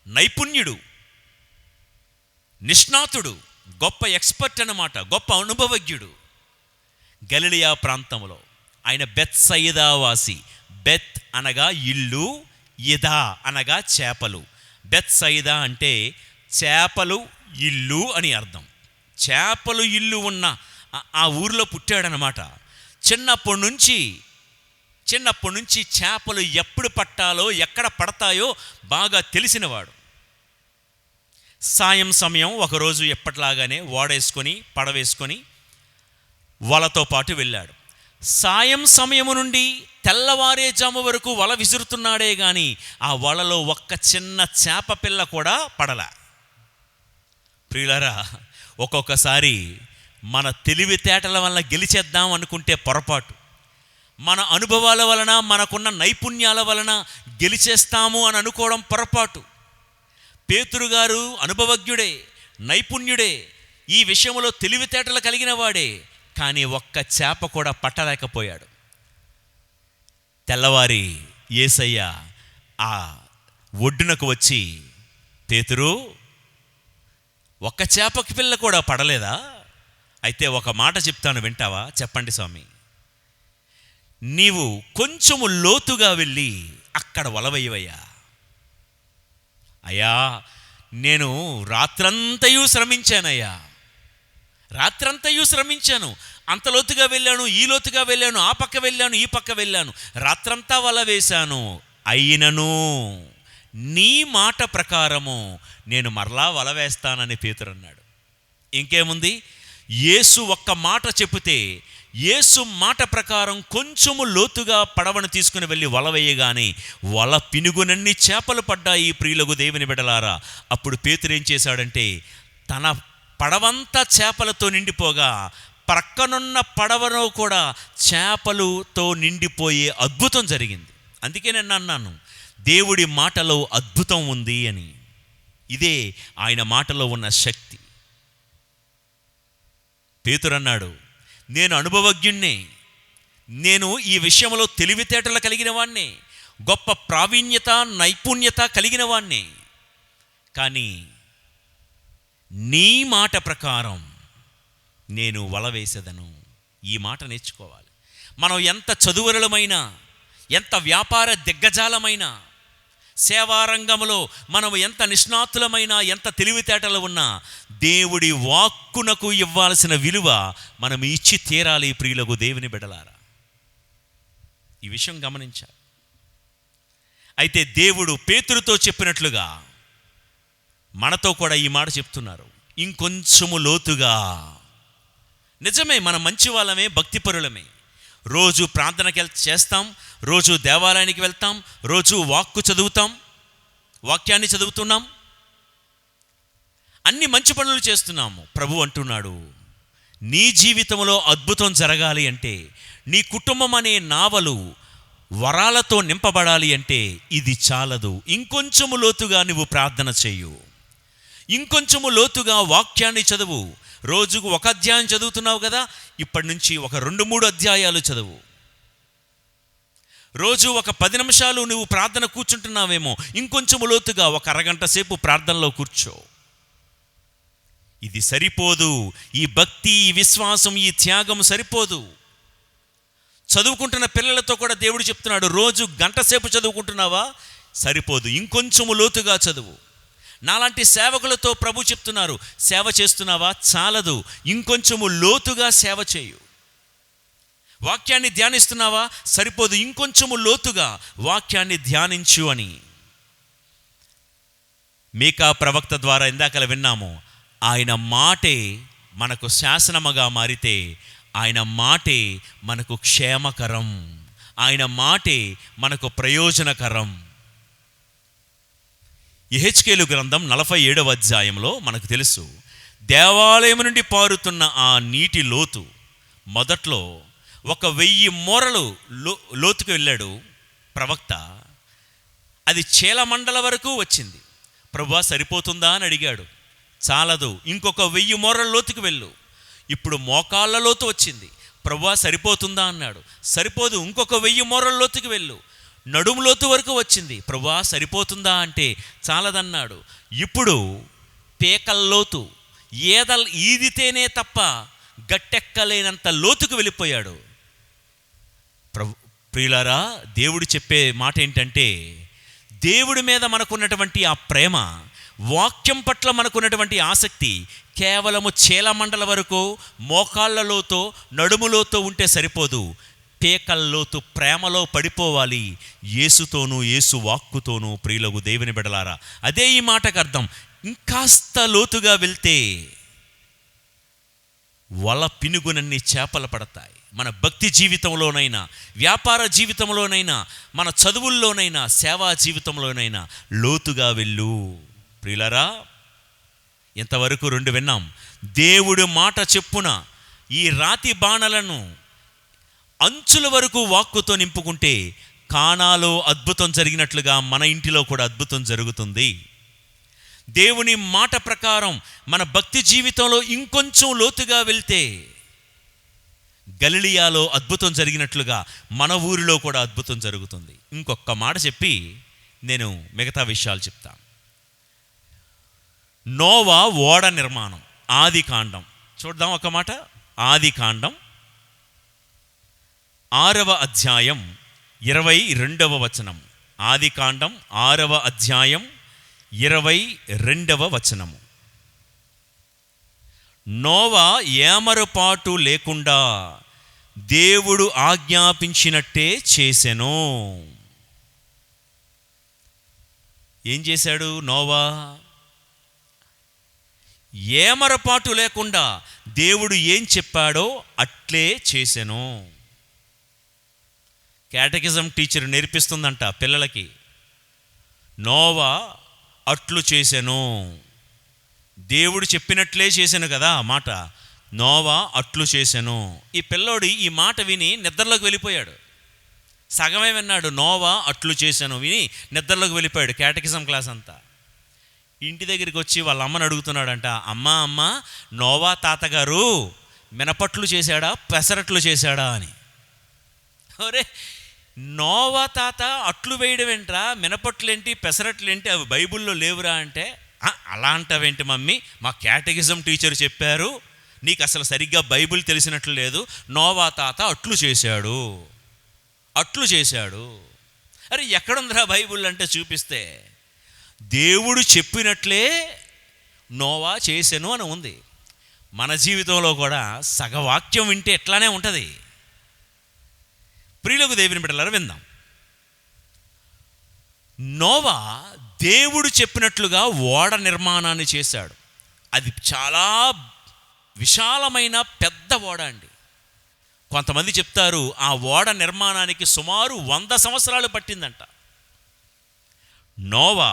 నైపుణ్యుడు, నిష్ణాతుడు, గొప్ప ఎక్స్పర్ట్ అన్నమాట, గొప్ప అనుభవజ్ఞుడు. గలిలయ ప్రాంతంలో ఆయన బెత్సయిదా వాసి. బెత్ అనగా ఇల్లు, ఇదా అనగా చేపలు. బెత్సయిదా అంటే చేపలు ఇల్లు అని అర్థం. చేపలు ఇల్లు ఉన్న ఆ ఊరిలో పుట్టాడనమాట. చిన్నప్పటి నుంచి చేపలు ఎప్పుడు పట్టాలో ఎక్కడ పడతాయో బాగా తెలిసినవాడు. సాయం సమయం ఒకరోజు ఎప్పటిలాగానే ఓడేసుకొని పడవేసుకొని వలతో పాటు వెళ్ళాడు. సాయం సమయము నుండి తెల్లవారేజాము వరకు వల విసురుతున్నాడే కానీ ఆ వలలో ఒక్క చిన్న చేప పిల్ల కూడా పడలా. ప్రియులారా, ఒక్కొక్కసారి మన తెలివితేటల వలన గెలిచేద్దాం అనుకుంటే పొరపాటు. మన అనుభవాల వలన, మనకున్న నైపుణ్యాల వలన గెలిచేస్తాము అని అనుకోవడం పొరపాటు. పేతురు గారు అనుభవజ్ఞుడే, నైపుణ్యుడే, ఈ విషయంలో తెలివితేటలు కలిగిన వాడే, కానీ ఒక్క చేప కూడా పట్టలేకపోయాడు. తెల్లవారి యేసయ్య ఆ ఒడ్డునకు వచ్చి, పేతురు, ఒక్క చేపకి పిల్ల కూడా పడలేదా? అయితే ఒక మాట చెప్తాను, వింటావా? చెప్పండి స్వామి. నీవు కొంచెము లోతుగా వెళ్ళి అక్కడ వల వేయవయ్యా. అయ్యా, నేను రాత్రంతయు శ్రమించానయ్యా, రాత్రంతయు శ్రమించాను. అంత లోతుగా వెళ్ళాను, ఈ లోతుగా వెళ్ళాను, ఆ పక్క వెళ్ళాను, ఈ పక్క వెళ్ళాను, రాత్రంతా వల వేశాను. అయినను నీ మాట ప్రకారము నేను మరలా వల వేస్తానని పేతురు అన్నాడు. ఇంకేముంది, యేసు ఒక్క మాట చెబితే, యేసు మాట ప్రకారం కొంచెము లోతుగా పడవను తీసుకుని వెళ్ళి వల వేయగానే వల పినుగునన్ని చేపలు పడ్డాయి. ప్రియులకు దేవుని బిడ్డలారా, అప్పుడు పేతురు ఏం చేశాడంటే, తన పడవంతా చేపలతో నిండిపోగా ప్రక్కనున్న పడవను కూడా చేపలతో నిండిపోయే అద్భుతం జరిగింది. అందుకే నేను అన్నాను, దేవుడి మాటలో అద్భుతం ఉంది అని. ఇదే ఆయన మాటలో ఉన్న శక్తి. పేతురు అన్నాడు, నేను అనుభవజ్ఞుణ్ణే, నేను ఈ విషయంలో తెలివితేటలు కలిగిన వాణ్ణే, గొప్ప ప్రావీణ్యత నైపుణ్యత కలిగిన వాణ్ణే, కానీ నీ మాట ప్రకారం నేను వల వేసేదను. ఈ మాట నేర్చుకోవాలి. మనం ఎంత చదువురలమైనా, ఎంత వ్యాపార దిగ్గజాలమైనా, సేవారంగంలో మనం ఎంత నిష్ణాతులమైనా, ఎంత తెలివితేటలు ఉన్నా, దేవుడి వాక్కునకు ఇవ్వాల్సిన విలువ మనం ఇచ్చి తీరాలి. ప్రియులకు దేవుని బిడ్డలారా, ఈ విషయం గమనించాలి. అయితే దేవుడు పేతురుతో చెప్పినట్లుగా మనతో కూడా ఈ మాట చెప్తున్నారు, ఇంకొంచెము లోతుగా. నిజమే, మనం మంచి వాళ్ళమే, భక్తిపరులమే, రోజు ప్రార్థనకి చేస్తాం, రోజు దేవాలయానికి వెళ్తాం, రోజు వాక్యాన్ని చదువుతున్నాం, అన్ని మంచి పనులు చేస్తున్నాము. ప్రభు అంటున్నాడు, నీ జీవితంలో అద్భుతం జరగాలి అంటే, నీ కుటుంబం అనే నావలు వరాలతో నింపబడాలి అంటే ఇది చాలదు. ఇంకొంచెము లోతుగా నువ్వు ప్రార్థన చేయు, ఇంకొంచెము లోతుగా వాక్యాన్ని చదువు. రోజుకు ఒక అధ్యాయం చదువుతున్నావు కదా, ఇప్పటి నుంచి ఒక 2-3 అధ్యాయాలు చదువు. రోజు ఒక 10 నిమిషాలు నువ్వు ప్రార్థన కూర్చుంటున్నావేమో, ఇంకొంచెము లోతుగా ఒక అరగంట సేపు ప్రార్థనలో కూర్చో. ఇది సరిపోదు. ఈ భక్తి, ఈ విశ్వాసం, ఈ త్యాగం సరిపోదు. చదువుకుంటున్న పిల్లలతో కూడా దేవుడు చెప్తున్నాడు, రోజు గంట సేపు చదువుకుంటున్నావా? సరిపోదు, ఇంకొంచెము లోతుగా చదువు. నాలాంటి సేవకులతో ప్రభు చెప్తున్నారు, సేవ చేస్తున్నావా? చాలదు, ఇంకొంచెము లోతుగా సేవ చేయు. వాక్యాన్ని ధ్యానిస్తున్నావా? సరిపోదు, ఇంకొంచెము లోతుగా వాక్యాన్ని ధ్యానించు అని. మీకా ప్రవక్త ద్వారా ఇందాకలా విన్నాము, ఆయన మాటే మనకు శాసనముగా మారితే, ఆయన మాటే మనకు క్షేమకరం, ఆయన మాటే మనకు ప్రయోజనకరం. యెహెజ్కేలు గ్రంథం 47వ అధ్యాయంలో మనకు తెలుసు, దేవాలయం నుండి పారుతున్న ఆ నీటి లోతు మొదట్లో 1000 మూరలు లోతుకు వెళ్ళాడు ప్రవక్త. అది చీలమండల వరకు వచ్చింది. ప్రభువా, సరిపోతుందా అని అడిగాడు. చాలదు, ఇంకొక 1000 మూరల లోతుకు వెళ్ళు. ఇప్పుడు మోకాళ్ళ లోతు వచ్చింది. ప్రభువా, సరిపోతుందా అన్నాడు. సరిపోదు, ఇంకొక 1000 మూరల లోతుకు వెళ్ళు. నడుము లోతు వరకు వచ్చింది. ప్రభువా, సరిపోతుందా అంటే చాలదన్నాడు. ఇప్పుడు పేకల్లోతు, ఈదితేనే తప్ప గట్టెక్కలేనంత లోతుకు వెళ్ళిపోయాడు. ప్రియులారా, దేవుడు చెప్పే మాట ఏంటంటే, దేవుడి మీద మనకున్నటువంటి ఆ ప్రేమ, వాక్యం పట్ల మనకున్నటువంటి ఆసక్తి కేవలము చీలమండల వరకు, మోకాళ్ళలోతో, నడుములోతో ఉంటే సరిపోదు. పేకల్లోతు ప్రేమలో పడిపోవాలి, యేసుతోనూ యేసు వాక్కుతోనూ. ప్రియులకు దేవుని బిడ్డలారా, అదే ఈ మాటకు అర్థం. ఇంకాస్త లోతుగా వెళ్తే వల పినుగునన్ని చేపలు పడతాయి. మన భక్తి జీవితంలోనైనా, వ్యాపార జీవితంలోనైనా, మన చదువుల్లోనైనా, సేవా జీవితంలోనైనా లోతుగా వెళ్ళు. ప్రియులారా, ఇంతవరకు 2 విన్నాం. దేవుడు మాట చెప్పున ఈ రాతి బాణలను అంచుల వరకు వాక్కుతో నింపుకుంటే కానాలో అద్భుతం జరిగినట్లుగా మన ఇంటిలో కూడా అద్భుతం జరుగుతుంది. దేవుని మాట ప్రకారం మన భక్తి జీవితంలో ఇంకొంచెం లోతుగా వెళ్తే గలిలియాలో అద్భుతం జరిగినట్లుగా మన ఊరిలో కూడా అద్భుతం జరుగుతుంది. ఇంకొక మాట చెప్పి నేను మిగతా విషయాలు చెప్తాను. నోవా ఓడ నిర్మాణం, ఆది కాండం చూద్దాం ఒక మాట. ఆది కాండం 6వ అధ్యాయం 22వ వచనం. ఆది కాండం 6వ అధ్యాయం 22వ వచనము. నోవా ఏమరపాటు లేకుండా దేవుడు ఆజ్ఞాపించినట్టే చేసెను. ఏం చేశాడు నోవా? ఏమరపాటు లేకుండా దేవుడు ఏం చెప్పాడో అట్లే చేసెను. కేటకిజం టీచర్ నేర్పిస్తుందంట పిల్లలకి, నోవా అట్లు చేసెను. దేవుడు చెప్పినట్లే చేశాను కదా మాట, నోవా అట్లు చేసెను. ఈ పిల్లోడు ఈ మాట విని నిద్రలోకి వెళ్ళిపోయాడు. సగమే విన్నాడు, నోవా అట్లు చేశాను విని నిద్రలోకి వెళ్ళిపోయాడు. కేటకిజం క్లాస్ అంతా ఇంటి దగ్గరికి వచ్చి వాళ్ళ అమ్మని అడుగుతున్నాడంట, అమ్మ నోవా తాతగారు మినపట్లు చేశాడా పెసరట్లు చేశాడా అని. ఒరే, నోవా తాత అట్లు వేయడం ఏంట్రా, మినపట్లేంటి పెసరట్లేంటి, అవి బైబిల్లో లేవురా అంటే, అలా అంటావేంటి మమ్మీ, మా కేటగిజం టీచర్ చెప్పారు, నీకు అసలు సరిగ్గా బైబిల్ తెలిసినట్లు లేదు, నోవా తాత అట్లు చేశాడు అట్లు చేశాడు. అరే ఎక్కడుందిరా బైబిల్ అంటే చూపిస్తే, దేవుడు చెప్పినట్లే నోవా చేసెను అని ఉంది. మన జీవితంలో కూడా సగవాక్యం వింటే ఎట్లానే ఉంటుంది. ప్రియులకు దేవుని బిడ్డలారా విందాం. నోవా దేవుడు చెప్పినట్లుగా ఓడ నిర్మాణాన్ని చేశాడు. అది చాలా విశాలమైన పెద్ద ఓడ అండి. కొంతమంది చెప్తారు ఆ ఓడ నిర్మాణానికి సుమారు 100 సంవత్సరాలు పట్టిందంట. నోవా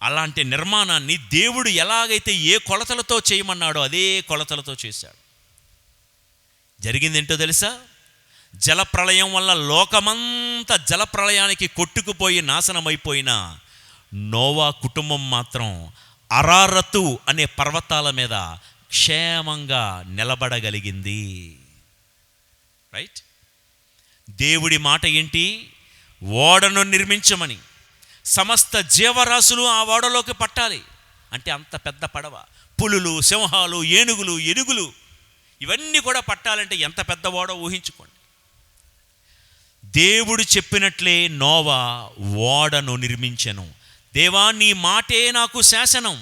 అలాంటి నిర్మాణాన్ని దేవుడు ఎలాగైతే ఏ కొలతలతో చేయమన్నాడో అదే కొలతలతో చేశాడు. జరిగిందేంటో తెలుసా? జలప్రళయం వల్ల లోకమంతా జలప్రళయానికి కొట్టుకుపోయి నాశనమైపోయిన నోవా కుటుంబం మాత్రం అరారతు అనే పర్వతాల మీద క్షేమంగా నిలబడగలిగింది. రైట్? దేవుడి మాట ఏంటి? ఓడను నిర్మించమని, సమస్త జీవరాశులు ఆ ఓడలోకి పట్టాలి అంటే అంత పెద్ద పడవ, పులులు, సింహాలు, ఏనుగులు, ఎనుగులు ఇవన్నీ కూడా పట్టాలంటే ఎంత పెద్ద ఓడ ఊహించుకోండి. దేవుడు చెప్పినట్లే నోవా ఓడను నిర్మించెను. దేవా నీ మాటే నాకు శాసనం.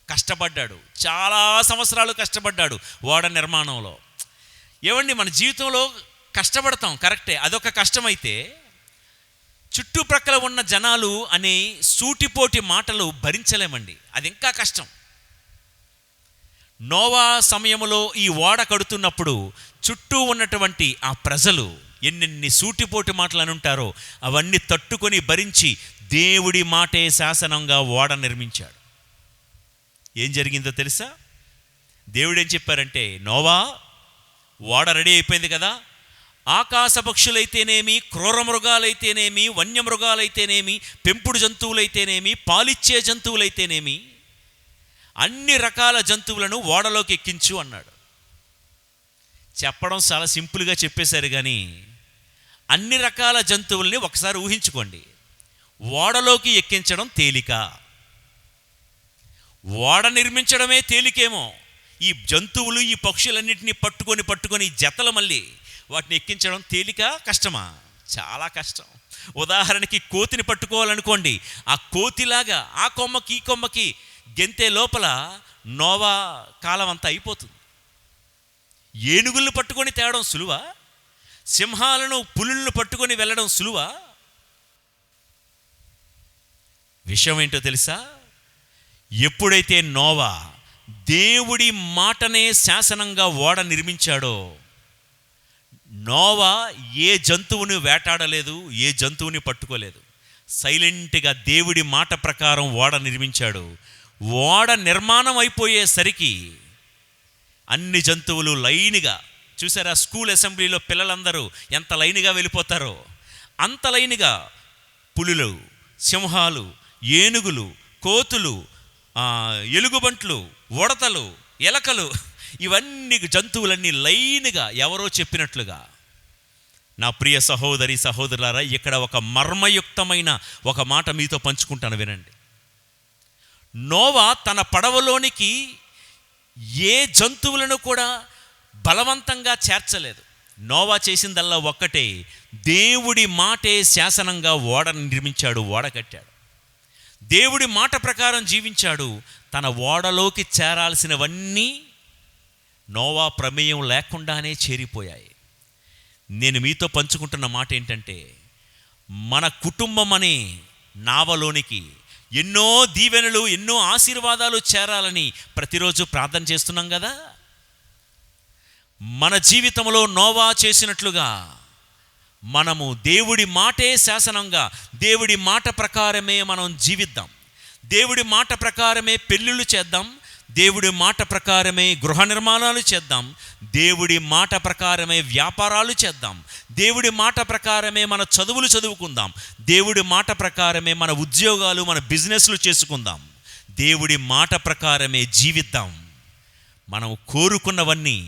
కష్టపడ్డాడు, చాలా సంవత్సరాలు కష్టపడ్డాడు ఓడ నిర్మాణంలో. ఏమండి, మన జీవితంలో కష్టపడతాం కరెక్టే, అదొక కష్టమైతే చుట్టుప్రక్కల ఉన్న జనాలు అనే సూటిపోటి మాటలు భరించలేమండి, అది ఇంకా కష్టం. నోవా సమయంలో ఈ ఓడ కడుతున్నప్పుడు చుట్టూ ఉన్నటువంటి ఆ ప్రజలు ఎన్నెన్ని సూటిపోటి మాటలు అని ఉంటారో అవన్నీ తట్టుకొని భరించి దేవుడి మాటే శాసనంగా ఓడ నిర్మించాడు. ఏం జరిగిందో తెలుసా? దేవుడు ఏం చెప్పారంటే, నోవా ఓడ రెడీ అయిపోయింది కదా, ఆకాశ పక్షులైతేనేమి, క్రూర మృగాలైతేనేమి, వన్యమృగాలైతేనేమి, పెంపుడు జంతువులైతేనేమి, పాలిచ్చే జంతువులైతేనేమి, అన్ని రకాల జంతువులను ఓడలోకి ఎక్కించు అన్నాడు. చెప్పడం చాలా సింపుల్గా చెప్పేశారు, కానీ అన్ని రకాల జంతువుల్ని ఒకసారి ఊహించుకోండి. ఓడలోకి ఎక్కించడం తేలిక, ఓడ నిర్మించడమే తేలికేమో. ఈ జంతువులు, ఈ పక్షులన్నింటినీ పట్టుకొని జతలు మళ్ళీ వాటిని ఎక్కించడం తేలిక కష్టమా? చాలా కష్టం. ఉదాహరణకి కోతిని పట్టుకోవాలనుకోండి, ఆ కోతిలాగా ఆ కొమ్మకి ఈ కొమ్మకి గెంతే లోపల నోవా కాలం అంతా అయిపోతుంది. ఏనుగులను పట్టుకొని తేవడం సులువా? సింహాలను, పులులను పట్టుకొని వెళ్ళడం సులువా? విషయం ఏంటో తెలుసా? ఎప్పుడైతే నోవా దేవుడి మాటనే శాసనంగా ఓడ నిర్మించాడో, నోవా ఏ జంతువుని వేటాడలేదు, ఏ జంతువుని పట్టుకోలేదు. సైలెంట్గా దేవుడి మాట ప్రకారం ఓడ నిర్మించాడు. ఓడ నిర్మాణం అయిపోయేసరికి అన్ని జంతువులు లైన్గా, చూసారా స్కూల్ అసెంబ్లీలో పిల్లలందరూ ఎంత లైన్గా వెళ్ళిపోతారో అంత లైన్గా పులులు, సింహాలు, ఏనుగులు, కోతులు, ఎలుగుబంట్లు, ఉడతలు, ఎలకలు ఇవన్నీ జంతువులన్నీ లైన్గా ఎవరో చెప్పినట్లుగా. నా ప్రియ సహోదరి సహోదరులారా, ఇక్కడ ఒక మర్మయుక్తమైన ఒక మాట మీతో పంచుకుంటాను, వినండి. నోవా తన పడవలోనికి ఏ జంతువులను కూడా బలవంతంగా చేర్చలేదు. నోవా చేసిందల్లా ఒక్కటే, దేవుడి మాటే శాసనంగా ఓడ నిర్మించాడు, ఓడ కట్టాడు. దేవుడి మాట ప్రకారం జీవించాడు. తన ఓడలోకి చేరాల్సినవన్నీ నోవా ప్రమేయం లేకుండానే చేరిపోయాయి. నేను మీతో పంచుకుంటున్న మాట ఏంటంటే, మన కుటుంబం అనే నావలోనికి ఎన్నో దీవెనలు, ఎన్నో ఆశీర్వాదాలు చేరాలని ప్రతిరోజు ప్రార్థన చేస్తున్నాం కదా. మన జీవితంలో నోవా చేసినట్లుగా మనము దేవుడి మాటే శాసనంగా, దేవుడి మాట ప్రకారమే మనం జీవిద్దాం. దేవుడి మాట ప్రకారమే పెళ్ళిళ్ళు చేద్దాం. దేవుడి మాట ప్రకారమే గృహ నిర్మాణాలు చేద్దాం. దేవుడి మాట ప్రకారమే వ్యాపారాలు చేద్దాం. దేవుడి మాట ప్రకారమే మన చదువులు చదువుకుందాం. దేవుడి మాట ప్రకారమే మన ఉద్యోగాలు, మన బిజినెస్లు చేసుకుందాం. దేవుడి మాట ప్రకారమే జీవిద్దాం. మనం కోరుకున్నవన్నీ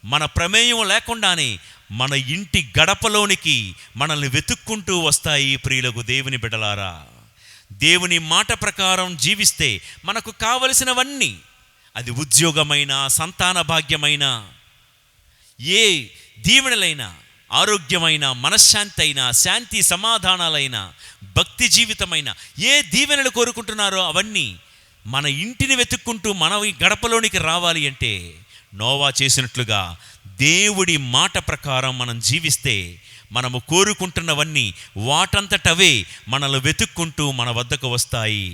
మన ప్రమేయం లేకుండానే మన ఇంటి గడపలోనికి మనల్ని వెతుక్కుంటూ వస్తాయి. ప్రియులకు దేవుని బిడ్డలారా, దేవుని మాట ప్రకారం జీవిస్తే మనకు కావలసినవన్నీ, అది ఉద్యోగమైన, సంతాన భాగ్యమైన, ఏ దీవెనలైనా, ఆరోగ్యమైన, మనశ్శాంతి అయినా, శాంతి సమాధానాలైన, భక్తి జీవితమైన, ఏ దీవెనలు కోరుకుంటున్నారో అవన్నీ మన ఇంటిని వెతుక్కుంటూ మన గడపలోనికి రావాలి అంటే నోవా చేసినట్లుగా దేవుడి మాట ప్రకారం మనం జీవిస్తే మనము కోరుకుంటున్నవన్నీ వాటంతటవే మనల్ని వెతుక్కుంటూ మన వద్దకు వస్తాయి.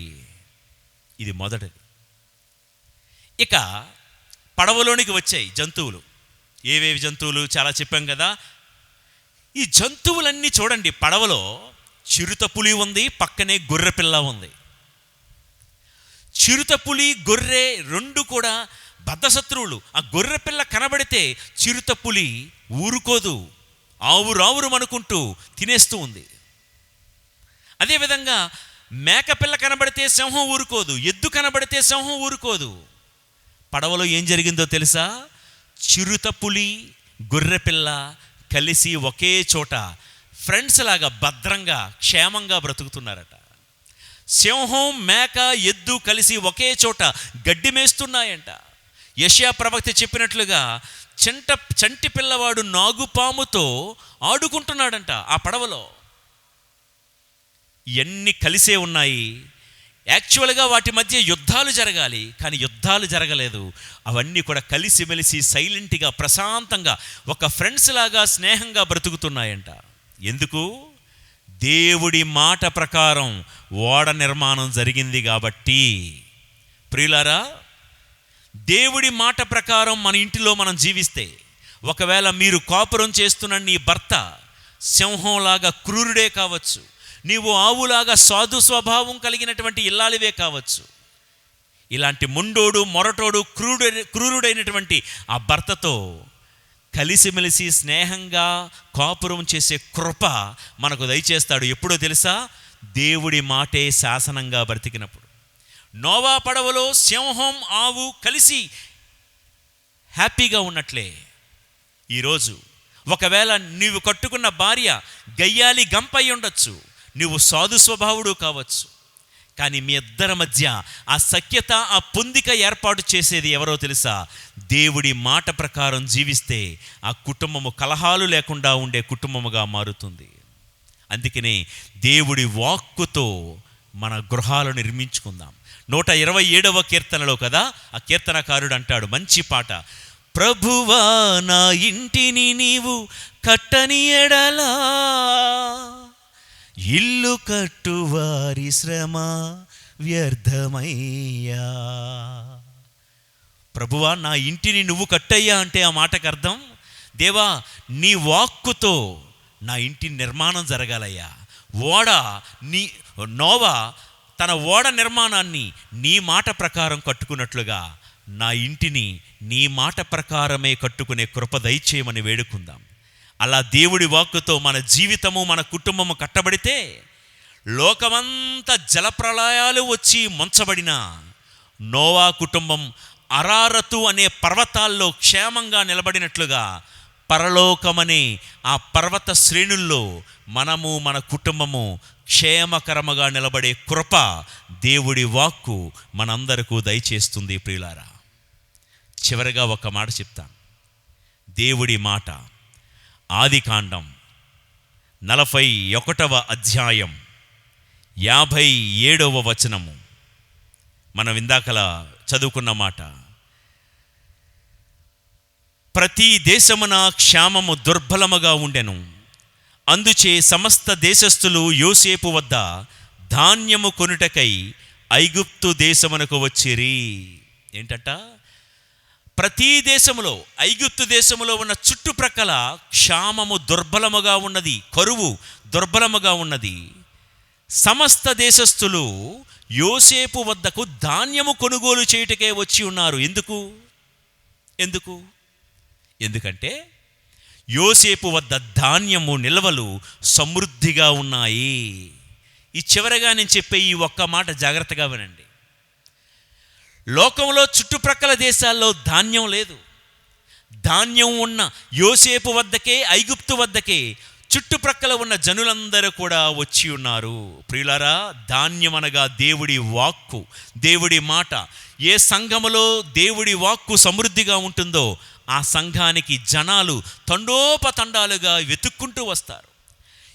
ఇది మొదటిది. ఇక పడవలోనికి వచ్చాయి జంతువులు. ఏవేవి జంతువులు చాలా చెప్పాం కదా. ఈ జంతువులన్నీ చూడండి, పడవలో చిరుతపులి ఉంది, పక్కనే గొర్రెపిల్ల ఉంది. చిరుతపులి, గొర్రె రెండు కూడా బద్ధశత్రువులు. ఆ గొర్రెపిల్ల కనబడితే చిరుతపులి ఊరుకోదు, ఆవురావురు అనుకుంటూ తినేస్తూ ఉంది. అదేవిధంగా మేకపిల్ల కనబడితే సింహం ఊరుకోదు, ఎద్దు కనబడితే సింహం ఊరుకోదు. పడవలో ఏం జరిగిందో తెలుసా? చిరుతపులి, గొర్రెపిల్ల కలిసి ఒకే చోట ఫ్రెండ్స్ లాగా భద్రంగా క్షేమంగా బ్రతుకుతున్నారట. సింహం, మేక, ఎద్దు కలిసి ఒకే చోట గడ్డి మేస్తున్నాయంట. యెషయా ప్రవక్త చెప్పినట్లుగా చంటి పిల్లవాడు నాగుపాముతో ఆడుకుంటున్నాడంట ఆ పడవలో. ఇవన్నీ కలిసే ఉన్నాయి. యాక్చువల్గా వాటి మధ్య యుద్ధాలు జరగాలి, కానీ యుద్ధాలు జరగలేదు. అవన్నీ కూడా కలిసిమెలిసి సైలెంట్గా, ప్రశాంతంగా, ఒక ఫ్రెండ్స్ లాగా స్నేహంగా బ్రతుకుతున్నాయంట. ఎందుకు? దేవుడి మాట ప్రకారం ఓడ నిర్మాణం జరిగింది కాబట్టి. ప్రియులారా, దేవుడి మాట ప్రకారం మన ఇంటిలో మనం జీవిస్తే, ఒకవేళ మీరు కాపురం చేస్తున్న నీ భర్త సింహంలాగా క్రూరుడే కావచ్చు, నీవు ఆవులాగా సాధు స్వభావం కలిగినటువంటి ఇల్లాలివే కావచ్చు, ఇలాంటి ముండోడు, మొరటోడు, క్రూరుడైనటువంటి ఆ భర్తతో కలిసిమెలిసి స్నేహంగా కాపురం చేసే కృప మనకు దయచేస్తాడు. ఎప్పుడో తెలుసా? దేవుడి మాటే శాసనంగా బ్రతికినప్పుడు. నోవా పడవలో సింహం, ఆవు కలిసి హ్యాపీగా ఉన్నట్లే ఈరోజు ఒకవేళ నీవు కట్టుకున్న భార్య గయ్యాలి గంపై ఉండొచ్చు, నువ్వు సాధు స్వభావుడు కావచ్చు, కానీ మీ ఇద్దరి మధ్య ఆ సఖ్యత, ఆ పొందిక ఏర్పాటు చేసేది ఎవరో తెలుసా? దేవుడి మాట ప్రకారం జీవిస్తే ఆ కుటుంబము కలహాలు లేకుండా ఉండే కుటుంబముగా మారుతుంది. అందుకనే దేవుడి వాక్కుతో మన గృహాలను నిర్మించుకుందాం. 127వ కీర్తనలో కదా ఆ కీర్తనకారుడు అంటాడు, మంచి పాట, ప్రభువా నా ఇంటిని నీవు కట్టని ఎడలా, ఇల్లు కట్టువారి శ్రమ వ్యర్థమయ్యా. ప్రభువా నా ఇంటిని నువ్వు కట్టయ్యా అంటే ఆ మాటకు అర్థం, దేవా నీ వాక్కుతో నా ఇంటి నిర్మాణం జరగాలయ్యా. నోవా తన ఓడ నిర్మాణాన్ని నీ మాట ప్రకారం కట్టుకున్నట్లుగా నా ఇంటిని నీ మాట ప్రకారమే కట్టుకునే కృప దయచేయమని వేడుకుందాం. అలా దేవుడి వాక్కుతో మన జీవితము, మన కుటుంబము కట్టబడితే లోకమంతా జలప్రళయాలు వచ్చి ముంచబడిన నోవా కుటుంబం అరారతు అనే పర్వతాల్లో క్షేమంగా నిలబడినట్లుగా పరలోకమనే ఆ పర్వత శ్రేణుల్లో మనము మన కుటుంబము క్షేమకరముగా నిలబడే కృప దేవుడి వాక్కు మనందరకు దయచేస్తుంది ప్రియులారా. చివరిగా ఒక మాట చెప్తాను. దేవుడి మాట ఆదికాండం 41వ అధ్యాయం 57వ వచనము. మనం ఇందాకలా చదువుకున్న మాట, ప్రతి దేశమున క్షామము దుర్బలముగా ఉండెను, అందుచే సమస్త దేశస్థులు యోసేపు వద్ద ధాన్యము కొనుటకై ఐగుప్తు దేశమునకు వచ్చిరి. ఏంటంట? ప్రతి దేశములో, ఐగుప్తు దేశములో ఉన్న చుట్టుప్రక్కల క్షామము దుర్బలముగా ఉన్నది, కరువు దుర్బలముగా ఉన్నది. సమస్త దేశస్థులు యోసేపు వద్దకు ధాన్యము కొనుగోలు చేయుటకే వచ్చి ఉన్నారు. ఎందుకంటే యోసేపు వద్ద ధాన్యము నిల్వలు సమృద్ధిగా ఉన్నాయి. ఈ చివరగా నేను చెప్పే ఈ ఒక్క మాట జాగ్రత్తగా వినండి. లోకంలో చుట్టుప్రక్కల దేశాల్లో ధాన్యం లేదు. ధాన్యం ఉన్న యోసేపు వద్దకే, ఐగుప్తు వద్దకే చుట్టుప్రక్కల ఉన్న జనులందరూ కూడా వచ్చి ఉన్నారు. ప్రియులారా, ధాన్యం అనగా దేవుడి వాక్కు, దేవుడి మాట. ఏ సంఘములో దేవుడి వాక్కు సమృద్ధిగా ఉంటుందో ఆ సంఘానికి జనాలు తండోపతండాలుగా వెతుక్కుంటూ వస్తారు.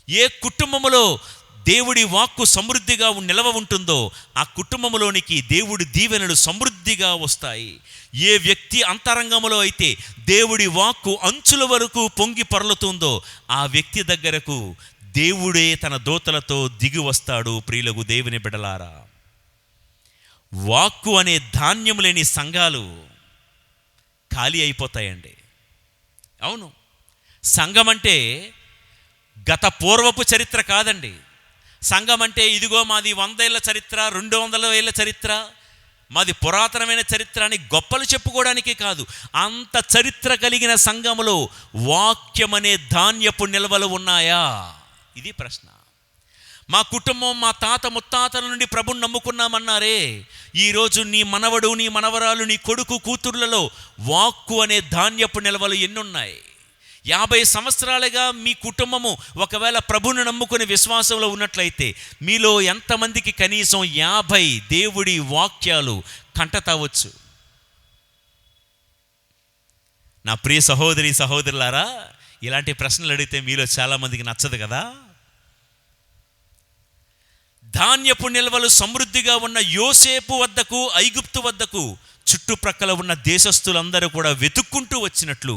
ఏ కుటుంబములో దేవుడి వాక్కు సమృద్ధిగా నిలవ ఉంటుందో ఆ కుటుంబంలోనికి దేవుడి దీవెనలు సమృద్ధిగా వస్తాయి. ఏ వ్యక్తి అంతరంగంలో అయితే దేవుడి వాక్కు అంచుల వరకు పొంగి పొరలుతుందో ఆ వ్యక్తి దగ్గరకు దేవుడే తన దూతలతో దిగి వస్తాడు. ప్రియులకు దేవుని బిడ్డలారా, వాక్కు అనే ధాన్యం లేని సంఘాలు ఖాళీ అయిపోతాయండి. అవును, సంఘం అంటే గత పూర్వపు చరిత్ర కాదండి. సంఘం అంటే ఇదిగో మాది 100 ఏళ్ల చరిత్ర, 200 ఏళ్ల చరిత్ర, మాది పురాతనమైన చరిత్ర అని గొప్పలు చెప్పుకోవడానికి కాదు. అంత చరిత్ర కలిగిన సంఘములో వాక్యం అనే ధాన్యపు నిల్వలు ఉన్నాయా? ఇది ప్రశ్న. మా కుటుంబం, మా తాత ముత్తాతల నుండి ప్రభుని నమ్ముకున్నామన్నారే, ఈరోజు నీ మనవడు, నీ మనవరాలు, నీ కొడుకు కూతుర్లలో వాక్కు అనే ధాన్యపు నిల్వలు ఎన్నున్నాయి? 50 సంవత్సరాలుగా మీ కుటుంబము ఒకవేళ ప్రభుని నమ్ముకునే విశ్వాసంలో ఉన్నట్లయితే మీలో ఎంతమందికి కనీసం 50 దేవుడి వాక్యాలు కంటతావచ్చు? నా ప్రియ సహోదరి సహోదరులారా, ఇలాంటి ప్రశ్నలు అడిగితే మీలో చాలామందికి నచ్చదు కదా. ధాన్యపు నిల్వలు సమృద్ధిగా ఉన్న యోసేపు వద్దకు, ఐగుప్తు వద్దకు చుట్టుప్రక్కల ఉన్న దేశస్థులందరూ కూడా వెతుక్కుంటూ వచ్చినట్లు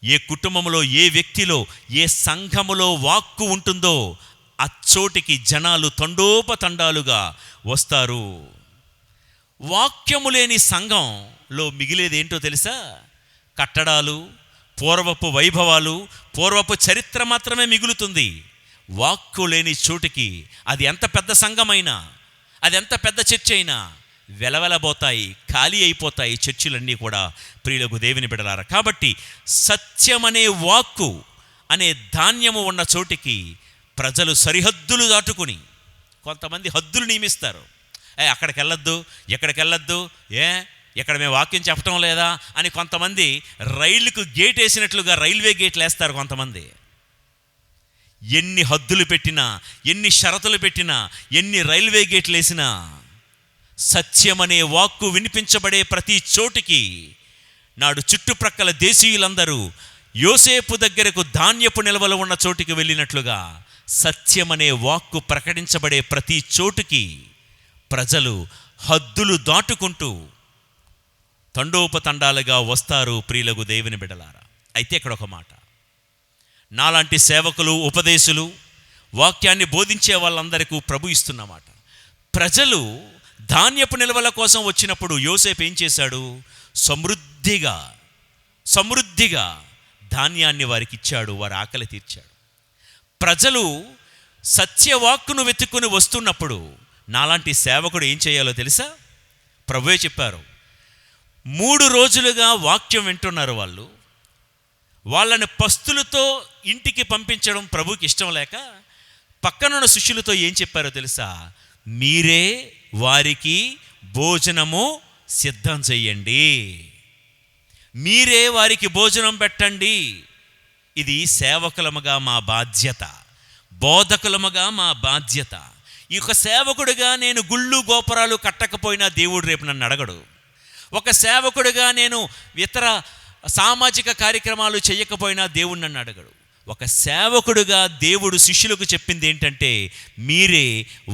ఏ కుటుంబంలో, ఏ వ్యక్తిలో, ఏ సంఘములో వాక్కు ఉంటుందో అచ్చోటికి జనాలు తండోపతండాలుగా వస్తారు. వాక్యము లేని సంఘంలో మిగిలేది ఏంటో తెలుసా? కట్టడాలు, పూర్వపు వైభవాలు, పూర్వపు చరిత్ర మాత్రమే మిగులుతుంది. వాక్కు లేని చోటికి అది ఎంత పెద్ద సంఘమైనా, అది ఎంత పెద్ద చర్చ్ అయినా వెలవెలబోతాయి, ఖాళీ అయిపోతాయి చర్చిలన్నీ కూడా. ప్రియులకు దేవుని బిడ్డలారా, కాబట్టి సత్యమనే వాక్కు అనే ధాన్యము ఉన్న చోటికి ప్రజలు సరిహద్దులు దాటుకుని, కొంతమంది హద్దులు నియమిస్తారు. అక్కడికి వెళ్ళొద్దు, ఎక్కడికి వెళ్ళొద్దు, ఎక్కడ మేము వాక్యం చెప్పటం లేదా అని కొంతమంది రైలుకు గేట్ వేసినట్లుగా రైల్వే గేట్లు వేస్తారు కొంతమంది. ఎన్ని హద్దులు పెట్టినా, ఎన్ని షరతులు పెట్టినా, ఎన్ని రైల్వే గేట్లు వేసినా సత్యమనే వాక్కు వినిపించబడే ప్రతి చోటికి నాడు చుట్టుప్రక్కల దేశీయులందరూ యోసేపు దగ్గరకు ధాన్యపు నిల్వలు ఉన్న చోటికి వెళ్ళినట్లుగా సత్యమనే వాక్కు ప్రకటించబడే ప్రతి చోటుకి ప్రజలు హద్దులు దాటుకుంటూ తండోపతండాలుగా వస్తారు. ప్రియులకు దేవుని బిడ్డలారా, అయితే ఇక్కడ ఒక మాట, నాలాంటి సేవకులు, ఉపదేశులు, వాక్యాన్ని బోధించే వాళ్ళందరికీ ప్రభు ఇస్తున్నమాట. ప్రజలు ధాన్యపు నిల్వల కోసం వచ్చినప్పుడు యోసేపు ఏం చేశాడు? సమృద్ధిగా ధాన్యాన్ని వారికి ఇచ్చాడు, వారి ఆకలి తీర్చాడు. ప్రజలు సత్యవాక్కును వెతుక్కుని వస్తున్నప్పుడు నాలాంటి సేవకుడు ఏం చేయాలో తెలుసా? ప్రభువే చెప్పారు. 3 రోజులుగా వాక్యం వింటున్నారు వాళ్ళు. వాళ్ళని పస్తులతో ఇంటికి పంపించడం ప్రభుకి ఇష్టం లేక పక్కనున్న శిష్యులతో ఏం చెప్పారో తెలుసా? మీరే వారికి భోజనము సిద్ధం చెయ్యండి, మీరే వారికి భోజనం పెట్టండి. ఇది సేవకులముగా మా బాధ్యత, బోధకులముగా మా బాధ్యత. ఈ యొక్క సేవకుడిగా నేను గుళ్ళు గోపురాలు కట్టకపోయినా దేవుడు రేపు నన్ను అడగడు. ఒక సేవకుడిగా నేను ఇతర సామాజిక కార్యక్రమాలు చేయకపోయినా దేవుడు నన్ను అడగడు. ఒక సేవకుడిగా దేవుడు శిష్యులకు చెప్పింది ఏంటంటే, మీరే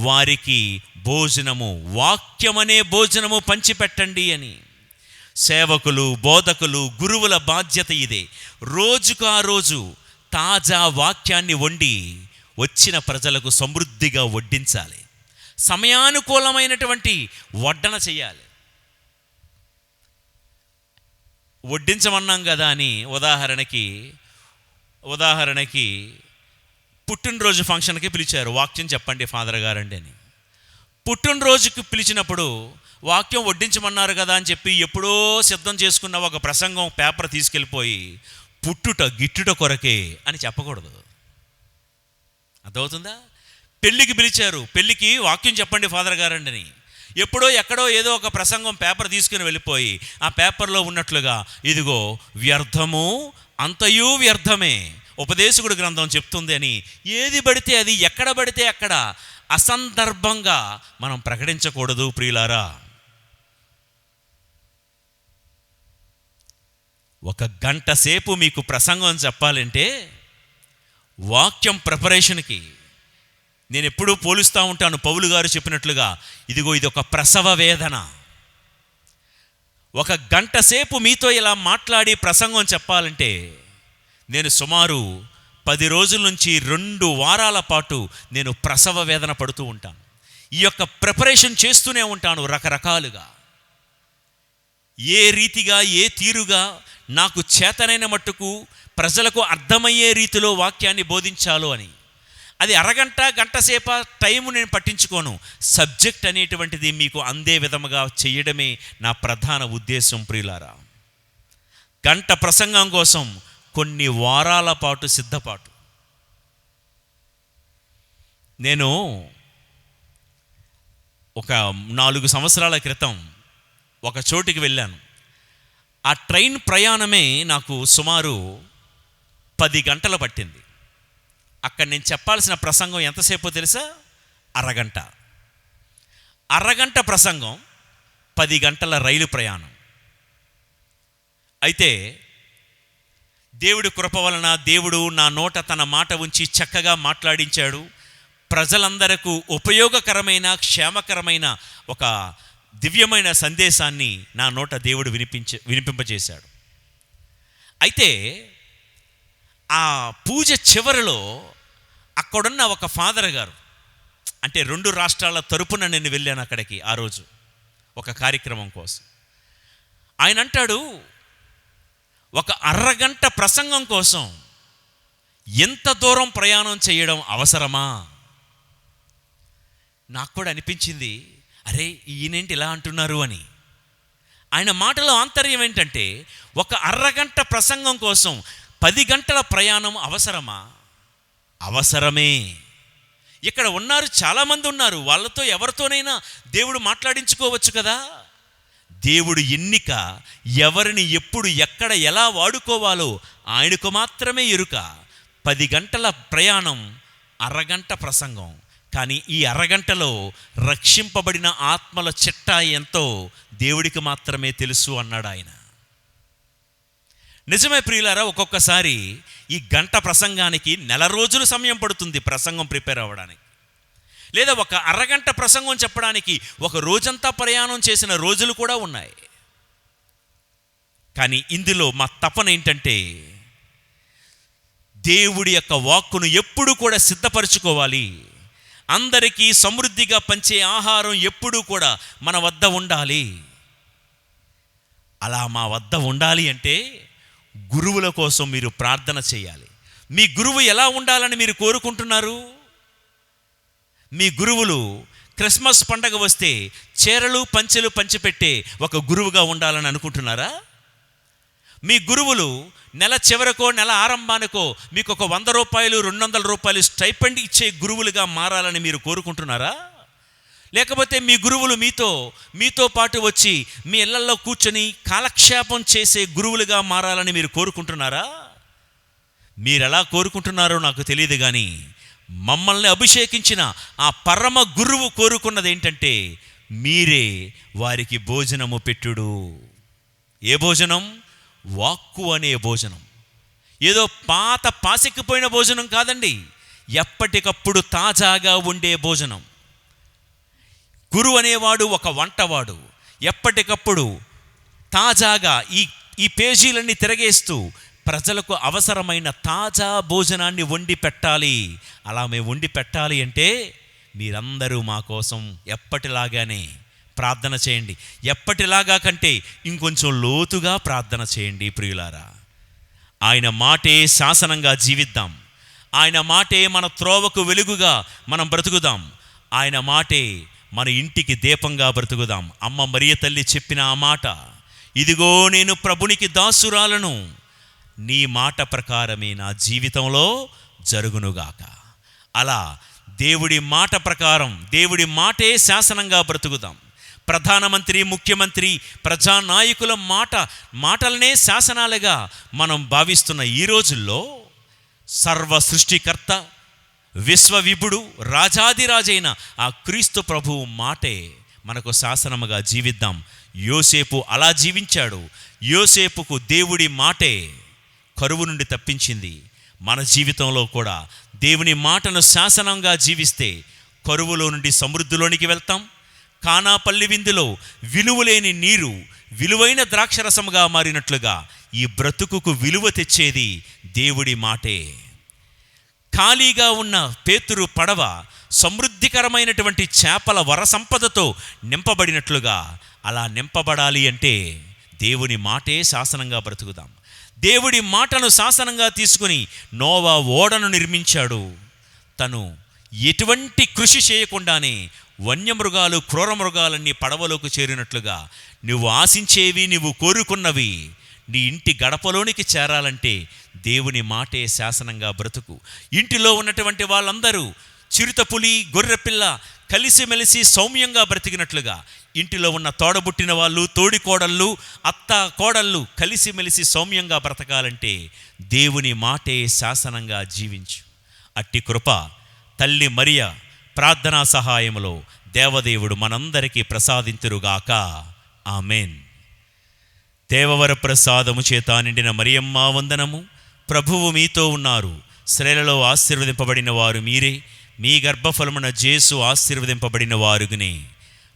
వారికి భోజనము, వాక్యమనే భోజనము పంచిపెట్టండి అని. సేవకులు, బోధకులు, గురువుల బాధ్యత ఇదే. రోజుకు ఆ రోజు తాజా వాక్యాన్ని వండి వచ్చిన ప్రజలకు సమృద్ధిగా వడ్డించాలి. సమయానుకూలమైనటువంటి వడ్డన చేయాలి. వడ్డించమన్నాం కదా అని ఉదాహరణకి పుట్టినరోజు ఫంక్షన్కి పిలిచారు, వాక్యం చెప్పండి ఫాదర్ గారండి అని. పుట్టినరోజుకి పిలిచినప్పుడు వాక్యం వడ్డించమన్నారు కదా అని చెప్పి ఎప్పుడో సిద్ధం చేసుకున్న ఒక ప్రసంగం పేపర్ తీసుకెళ్ళిపోయి గిట్టుట కొరకే అని చెప్పకూడదు. అర్థమవుతుందా? పెళ్ళికి పిలిచారు, పెళ్ళికి వాక్యం చెప్పండి ఫాదర్ గారండి అని ఎప్పుడో ఎక్కడో ఏదో ఒక ప్రసంగం పేపర్ తీసుకుని వెళ్ళిపోయి ఆ పేపర్లో ఉన్నట్లుగా ఇదిగో వ్యర్థము అంతయు వ్యర్థమే ఉపదేశకుడి గ్రంథం చెప్తుంది అని ఏది పడితే అది, ఎక్కడ పడితే అక్కడ అసందర్భంగా మనం ప్రకటించకూడదు ప్రియులారా. ఒక గంట సేపు మీకు ప్రసంగం చెప్పాలంటే వాక్యం ప్రిపరేషన్కి నేను ఎప్పుడూ పోలుస్తూ ఉంటాను. పౌలు గారు చెప్పినట్లుగా ఇదిగో ఇది ఒక ప్రసవ వేదన. ఒక గంట సేపు మీతో ఇలా మాట్లాడి ప్రసంగం చెప్పాలంటే నేను సుమారు 10 రోజుల నుంచి 2 వారాల పాటు నేను ప్రసవ వేదన పడుతూ ఉంటాను. ఈ యొక్క ప్రిపరేషన్ చేస్తూనే ఉంటాను రకరకాలుగా. ఏ రీతిగా, ఏ తీరుగా నాకు చేతనైన మట్టుకు ప్రజలకు అర్థమయ్యే రీతిలో వాక్యాన్ని బోధించాలో అని. అది అరగంట, గంట సేప టైము నేను పట్టించుకోను. సబ్జెక్ట్ అనేటువంటిది మీకు అందే విధముగా చేయడమే నా ప్రధాన ఉద్దేశం ప్రియులారా. గంట ప్రసంగం కోసం కొన్ని వారాల పాటు సిద్ధపాటు. నేను ఒక 4 సంవత్సరాల క్రితం ఒక చోటికి వెళ్ళాను. ఆ ట్రైన్ ప్రయాణమే నాకు సుమారు 10 గంటలు పట్టింది. అక్కడ నేను చెప్పాల్సిన ప్రసంగం ఎంతసేపో తెలుసా? అరగంట ప్రసంగం, 10 గంటల రైలు ప్రయాణం. అయితే దేవుడి కృప వలన దేవుడు నా నోట తన మాట ఉంచి చక్కగా మాట్లాడించాడు. ప్రజలందరకు ఉపయోగకరమైన, క్షేమకరమైన ఒక దివ్యమైన సందేశాన్ని నా నోట దేవుడు వినిపింపజేశాడు. అయితే ఆ పూజ చివరిలో అక్కడున్న ఒక ఫాదర్ గారు, అంటే 2 రాష్ట్రాల తరపున నేను వెళ్ళాను అక్కడికి ఆ రోజు ఒక కార్యక్రమం కోసం. ఆయన అంటాడు, ఒక అరగంట ప్రసంగం కోసం ఎంత దూరం ప్రయాణం చేయడం అవసరమా? నాకు కూడా అనిపించింది, అరే ఈయనేంటి ఇలా అంటున్నారు అని. ఆయన మాటలో ఆంతర్యం ఏంటంటే, ఒక అరగంట ప్రసంగం కోసం 10 గంటల ప్రయాణం అవసరమా? అవసరమే. ఇక్కడ ఉన్నారు, చాలామంది ఉన్నారు, వాళ్ళతో ఎవరితోనైనా దేవుడు మాట్లాడించుకోవచ్చు కదా. దేవుడు ఎన్నిక, ఎవరిని ఎప్పుడు ఎక్కడ ఎలా వాడుకోవాలో ఆయనకు మాత్రమే ఎరుక. 10 గంటల ప్రయాణం, అరగంట ప్రసంగం. కానీ ఈ అరగంటలో రక్షింపబడిన ఆత్మల చిట్టా ఎంతో దేవుడికి మాత్రమే తెలుసు అన్నాడు ఆయన. నిజమే ప్రియులారా, ఒక్కొక్కసారి ఈ గంట ప్రసంగానికి 1 రోజులు సమయం పడుతుంది ప్రసంగం ప్రిపేర్ అవ్వడానికి. లేదా ఒక అరగంట ప్రసంగం చెప్పడానికి 1 రోజంతా ప్రయాణం చేసిన రోజులు కూడా ఉన్నాయి. కానీ ఇందులో మా తపన ఏంటంటే, దేవుడి యొక్క వాక్కును ఎప్పుడు కూడా సిద్ధపరచుకోవాలి. అందరికీ సమృద్ధిగా పంచే ఆహారం ఎప్పుడూ కూడా మన వద్ద ఉండాలి. అలా మా వద్ద ఉండాలి అంటే గురువుల కోసం మీరు ప్రార్థన చేయాలి. మీ గురువు ఎలా ఉండాలని మీరు కోరుకుంటున్నారు? మీ గురువులు క్రిస్మస్ పండగ వస్తే చీరలు పంచెలు పంచిపెట్టే ఒక గురువుగా ఉండాలని అనుకుంటున్నారా? మీ గురువులు నెల చివరకో నెల ఆరంభానికో మీకు ఒక 100 రూపాయలు 200 రూపాయలు స్టైపెండ్ ఇచ్చే గురువులుగా మారాలని మీరు కోరుకుంటున్నారా? లేకపోతే మీ గురువులు మీతో పాటు వచ్చి మీ ఇళ్లల్లో కూర్చొని కాలక్షేపం చేసే గురువులుగా మారాలని మీరు కోరుకుంటున్నారా? మీరు ఎలా కోరుకుంటున్నారో నాకు తెలియదు, కానీ మమ్మల్ని అభిషేకించిన ఆ పరమ గురువు కోరుకున్నది ఏంటంటే మీరే వారికి భోజనము పెట్టుడు. ఏ భోజనం? వాక్కు అనే భోజనం. ఏదో పాత పాసికిపోయిన భోజనం కాదండి, ఎప్పటికప్పుడు తాజాగా ఉండే భోజనం. గురువు అనేవాడు ఒక వంటవాడు. ఎప్పటికప్పుడు తాజాగా ఈ పేజీలన్నీ తిరగేస్తూ ప్రజలకు అవసరమైన తాజా భోజనాన్ని వండి పెట్టాలి. అలా మేము వండి పెట్టాలి అంటే మీరందరూ మా కోసం ఎప్పటిలాగానే ప్రార్థన చేయండి. ఎప్పటిలాగా కంటే ఇంకొంచెం లోతుగా ప్రార్థన చేయండి ప్రియులారా. ఆయన మాటే శాసనంగా జీవిద్దాం. ఆయన మాటే మన త్రోవకు వెలుగుగా మనం బ్రతుకుదాం. ఆయన మాటే మన ఇంటికి దీపంగా బ్రతుకుదాం. అమ్మ మరియ తల్లి చెప్పిన ఆ మాట, ఇదిగో నేను ప్రభునికి దాసురాలను, నీ మాట ప్రకారమే నా జీవితంలో జరుగునుగాక. అలా దేవుడి మాట ప్రకారం, దేవుడి మాటే శాసనంగా బ్రతుకుదాం. ప్రధానమంత్రి, ముఖ్యమంత్రి, ప్రజానాయకుల మాటలనే శాసనాలుగా మనం భావిస్తున్న ఈ రోజుల్లో సర్వ సృష్టికర్త, విశ్వవిభుడు, రాజాదిరాజైన ఆ క్రీస్తు ప్రభువు మాటే మనకు శాసనముగా జీవిద్దాం. యోసేపు అలా జీవించాడు. యోసేపుకు దేవుడి మాటే కరువు నుండి తప్పించింది. మన జీవితంలో కూడా దేవుని మాటను శాసనంగా జీవిస్తే కరువులో నుండి సమృద్ధిలోనికి వెళ్తాం. కానాపల్లి విందులో విలువలేని నీరు విలువైన ద్రాక్షరసముగా మారినట్లుగా ఈ బ్రతుకుకు విలువ తెచ్చేది దేవుడి మాటే. ఖాళీగా ఉన్న పేతురు పడవ సమృద్ధికరమైనటువంటి చేపల వరసంపదతో నింపబడినట్లుగా అలా నింపబడాలి అంటే దేవుని మాటే శాసనంగా బ్రతుకుదాం. దేవుడి మాటను శాసనంగా తీసుకుని నోవా ఓడను నిర్మించాడు. తను ఎటువంటి కృషి చేయకుండానే వన్యమృగాలు, క్రూరమృగాలన్నీ పడవలోకి చేరినట్లుగా నువ్వు ఆశించేవి, నువ్వు కోరుకున్నవి నీ ఇంటి గడపలోనికి చేరాలంటే దేవుని మాటే శాసనంగా బ్రతుకు. ఇంటిలో ఉన్నటువంటి వాళ్ళందరూ చిరుతపులి, గొర్రెపిల్ల కలిసిమెలిసి సౌమ్యంగా బ్రతికినట్లుగా ఇంటిలో ఉన్న తోడబుట్టిన వాళ్ళు, తోడికోడళ్ళు, అత్త కోడళ్ళు కలిసిమెలిసి సౌమ్యంగా బ్రతకాలంటే దేవుని మాటే శాసనంగా జీవించు. అట్టి కృప తల్లి మరియ ప్రార్థనా సహాయములో దేవదేవుడు మనందరికీ ప్రసాదింతురుగాక. ఆమెన్. దేవవర ప్రసాదము చేత నిండిన మరియమ్మ వందనము. ప్రభువు మీతో ఉన్నారు. స్త్రీలలో ఆశీర్వదింపబడిన వారు మీరే. మీ గర్భఫలమున జేసు ఆశీర్వదింపబడిన వారుగునే.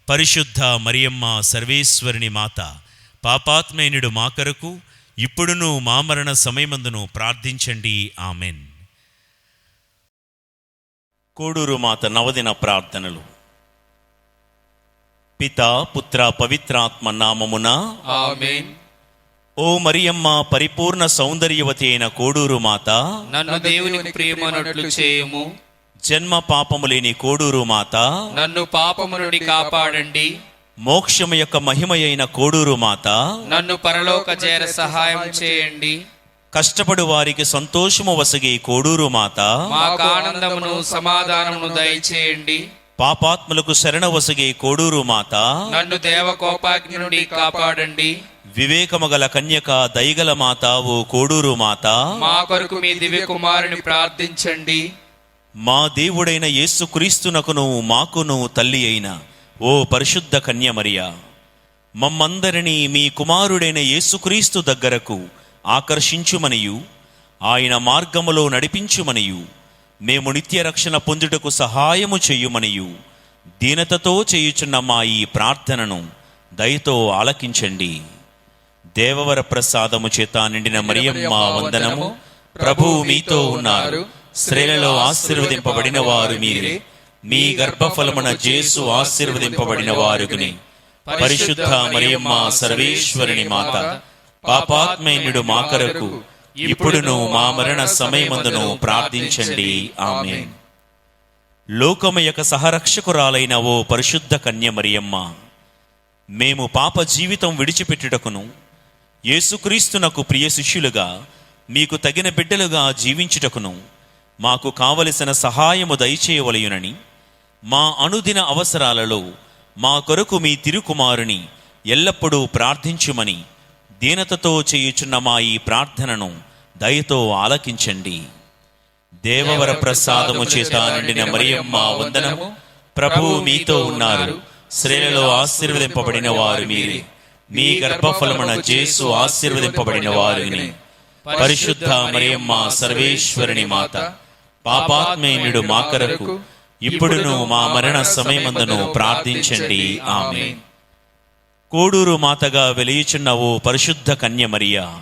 పరిశుద్ధ మరియమ్మ సర్వేశ్వరుని మాత, పాపాత్మేయుడు మా కొరకు ఇప్పుడును మా మరణ సమయమందును ప్రార్థించండి. ఆమెన్. కోడూరు మాత నవదిన ప్రార్థనలు. పితా, పుత్ర, పవిత్రాత్మ నామమున ఆమేన్. ఓ మరియమ్మ, పరిపూర్ణ సౌందర్యవతి అయిన కోడూరు మాత, నన్ను దేవునికి ప్రియమైనట్లు చేయము. జన్మ పాపము లేని కోడూరు మాత, నన్ను పాపము నుండి కాపాడండి. మోక్షము యొక్క మహిమయైన కోడూరు మాత, నన్ను పరలోక చేర సహాయం చేయండి. కష్టపడు వారికి సంతోషము వసగే కోడూరు మాత, మాకు ఆనందమును సమాధానమును దయచేయండి. పాపాత్ములకు శరణ వసగే కోడూరు మాత, నన్ను దేవకోపాగ్ని నుండి కాపాడండి. వివేకము గల కన్యక, దయగల మాత ఓ కోడూరు మాత, మా కొరకు మీ దివ్య కుమారుని ప్రార్థించండి. మా దేవుడైన యేసుక్రీస్తునకును మాకును తల్లి అయిన ఓ పరిశుద్ధ కన్య మరియా, మమ్మందరినీ మీ కుమారుడైన యేసుక్రీస్తు దగ్గరకు ఆకర్షించుమనియు ఆయన మార్గములో నడిపించుమనియు మేము నిత్య రక్షణ పొందుటకు సహాయము చెయ్యుమనియు దీనతతో చేయుచున్న మా ఈ ప్రార్థనను దయతో ఆలకించండి. దేవవర ప్రసాదము చేత నిండిన మరియమ్మ వందనము. ప్రభువు మీతో ఉన్నారు. స్త్రీలలో ఆశీర్వదింపబడిన వారు మీరే. మీ గర్భఫలమున జేసు ఆశీర్వదింపబడిన వారుగునే. పరిశుద్ధ మరియమ్మ సర్వేశ్వరుని మాత, పాపాత్మేయుడు మా కొరకు ఇప్పుడును మా మరణ సమయమందును ప్రార్థించండి. ఆమేన్. లోకము యొక్క సహరక్షకురాలైన ఓ పరిశుద్ధ కన్య మరియమ్మ, మేము పాప జీవితం విడిచిపెట్టుటకును యేసుక్రీస్తునకు ప్రియ శిష్యులుగా మీకు తగిన బిడ్డలుగా జీవించుటకును మాకు కావలసిన సహాయము దయచేయవలయునని మా అనుదిన అవసరాలలో మా కొరకు మీ తిరుకుమారుని ఎల్లప్పుడూ ప్రార్థించుమని దీనతతో చేయుచున్న మా ఈ ప్రార్థనను దయతో ఆలకించండి. దేవవర ప్రసాదము చేత నిండిన మరియమ్మ వందనము. ప్రభువు మీతో ఉన్నారు. స్త్రీలలో ఆశీర్వదింపబడిన వారు మీరే. మీ గర్భఫలమున యేసు ఆశీర్వదింపబడిన వారిని. పరిశుద్ధ మరియమ్మ సర్వేశ్వరుని మాత, పాపాత్మేయుడు మా కొరకు ఇప్పుడును మా మరణ సమయమందును ప్రార్థించండి. ఆమేన్. కోడూరు మాతగా వెలియుచున్న ఓ పరిశుద్ధ కన్య మరియా,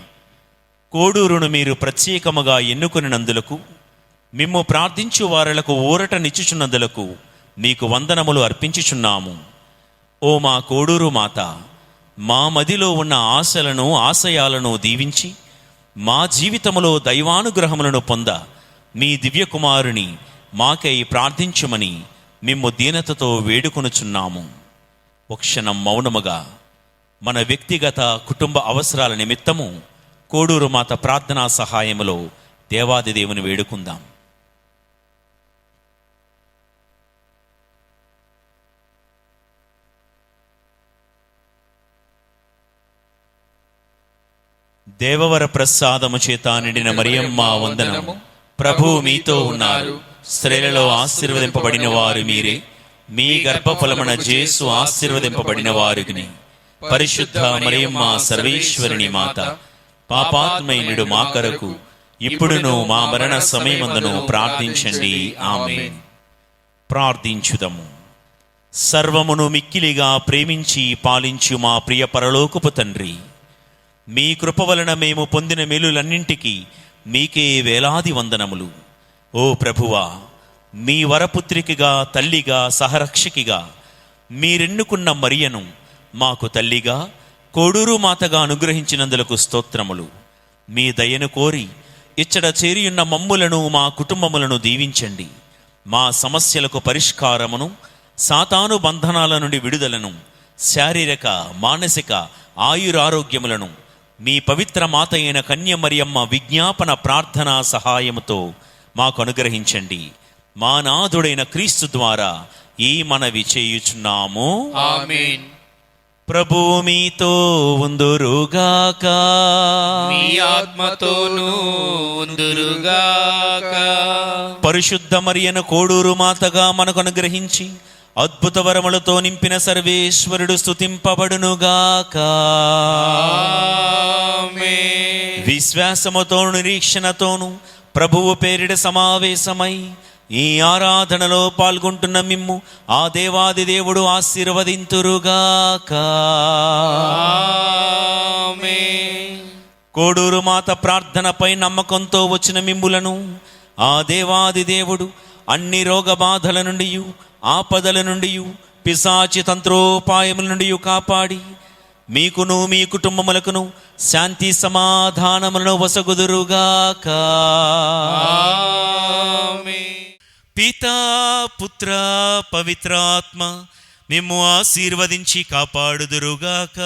కోడూరును మీరు ప్రత్యేకముగా ఎన్నుకొనినందులకు, మిమ్ము ప్రార్థించు వారలకు ఊరట నిచ్చుచున్నందులకు మీకు వందనములు అర్పించుచున్నాము. ఓ మా కోడూరు మాత, మా మదిలో ఉన్న ఆశలను ఆశయాలను దీవించి మా జీవితములో దైవానుగ్రహములను పొంద మీ దివ్యకుమారుని మాకై ప్రార్థించుమని మిమ్ము దీనతతో వేడుకొనుచున్నాము. ఒక క్షణం మౌనముగా మన వ్యక్తిగత కుటుంబ అవసరాల నిమిత్తము కోడూరు మాత ప్రార్థనా సహాయములో దేవాది దేవుని వేడుకుందాం. దేవవర ప్రసాదము చేత నిండిన మరియమ్మ వందనము. ప్రభువు మీతో ఉన్నారు. స్త్రీలలో ఆశీర్వదింపబడిన వారు మీరే. మీ గర్భఫలమున యేసు ఆశీర్వదింపబడిన వారిని. పరిశుద్ధ మరియమ్మ సర్వేశ్వరుని మాత, పాపాత్మేయుడు మా కొరకు ఇప్పుడును మా మరణ సమయమందును ప్రార్థించండి. ఆమేన్. ప్రార్థించుదము. సర్వమును మిక్కిలిగా ప్రేమించి పాలించు మా ప్రియ పరలోకపు తండ్రి, మీ కృప వలన మేము పొందిన మేలులన్నింటికీ మీకే వేలాది వందనములు. ఓ ప్రభువా, మీ వరపుత్రికగా, తల్లిగా, సహరక్షకిగా మీరెన్నుకున్న మరియను మాకు తల్లిగా, కోడూరు మాతగా అనుగ్రహించినందులకు స్తోత్రములు. మీ దయను కోరి ఇచ్చట చేరియున్న మమ్ములను, మా కుటుంబములను దీవించండి. మా సమస్యలకు పరిష్కారమును, సాతాను బంధనాల నుండి విడుదలను, శారీరక మానసిక ఆయురారోగ్యములను మీ పవిత్ర మాత అయిన కన్య మరియమ్మ విజ్ఞాపన ప్రార్థనా సహాయముతో మాకు అనుగ్రహించండి. మా నాథుడైన క్రీస్తు ద్వారా ఈ మనవి చేయుచున్నాము. ఆమేన్. ప్రభువు మీతో ఉందురుగాక. మీ ఆత్మతోనూ ఉందురుగాక. పరిశుద్ధ మరియను కోడూరు మాతగా మనకు అనుగ్రహించి అద్భుత వరములతో నింపిన సర్వేశ్వరుడు స్తుతింపబడునుగాక. ఆమేన్. విశ్వాసముతోను నిరీక్షణతోను ప్రభువు పేరిట సమావేశమై ఈ ఆరాధనలో పాల్గొంటున్న మిమ్ము ఆ దేవాది దేవుడు ఆశీర్వదింతురుగాక. ఆమేన్. కోడూరు మాత ప్రార్థనపై నమ్మకంతో వచ్చిన మిమ్ములను ఆ దేవాది దేవుడు అన్ని రోగ బాధల నుండి, ఆపదల నుండి, పిశాచి తంత్రోపాయముల నుండి కాపాడి మీకును మీ కుటుంబములకును శాంతి సమాధానములను వసగుదురుగాక. ఆమేన్. పితా, పుత్ర, పవిత్రాత్మ మిమ్ము ఆశీర్వదించి కాపాడుదురుగాక.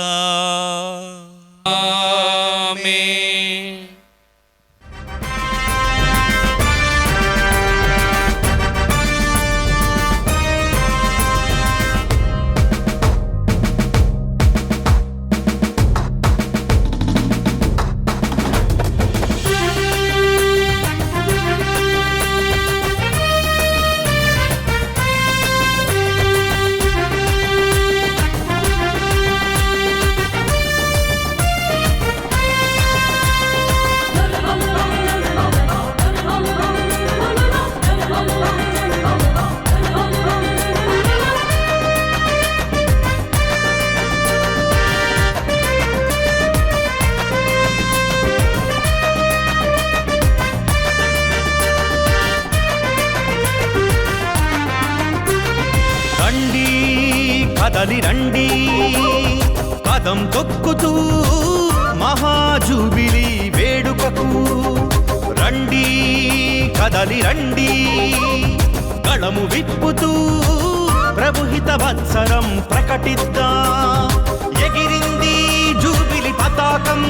ఆమేన్. కదలి రండి పదం తొక్కుతూ మహాజూబిలీ వేడుకకు రండి, కదలి రండి గళము విప్పుతూ ప్రభుహిత వత్సరం ప్రకటిద్దా. ఎగిరింది జూబిలి పతాకం,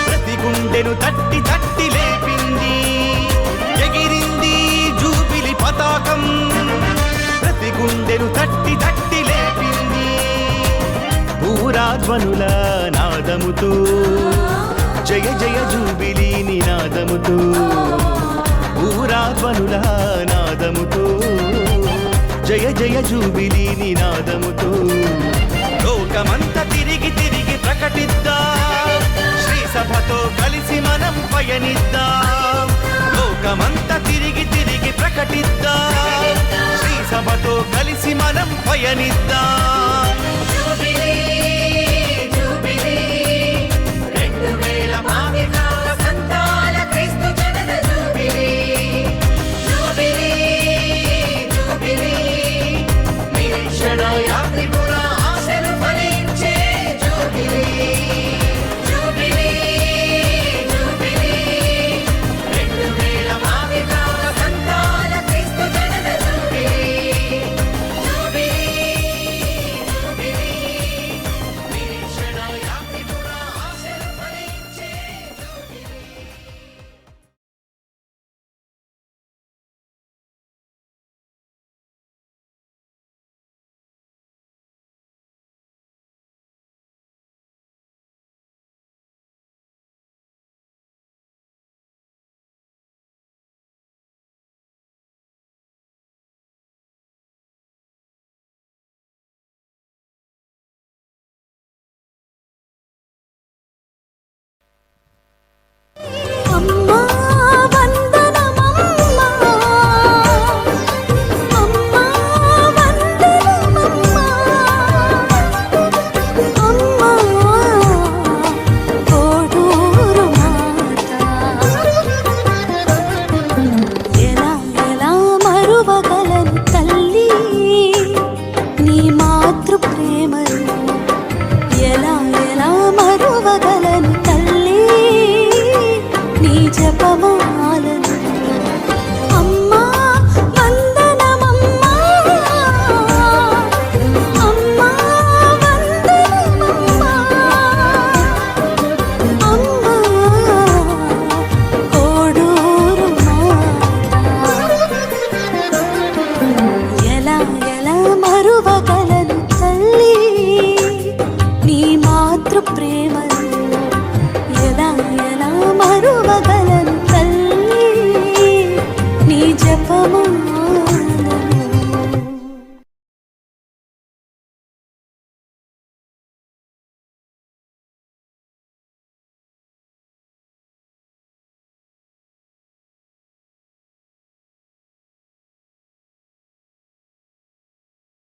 ప్రతి గుండెను తట్టి తట్టి లేపింది. ఎగిరింది జూబిలి పతాకం, ఊరాధ్వనుల నాదముతో జయ జయ జూబిలీ నినాదముతో ఊరాధ్వనుల నాదముతో జయ జయ జూబిలీ నినాదముతో లోకమంతా తిరిగి తిరిగి ప్రకటిద్దాం శ్రీ సభతో కలిసి మనం పయనిద్దాం లోకమంతా తిరిగి తిరిగి ప్రకటిద్దాం శ్రీ సభతో కలిసి మనం పయనిద్దాం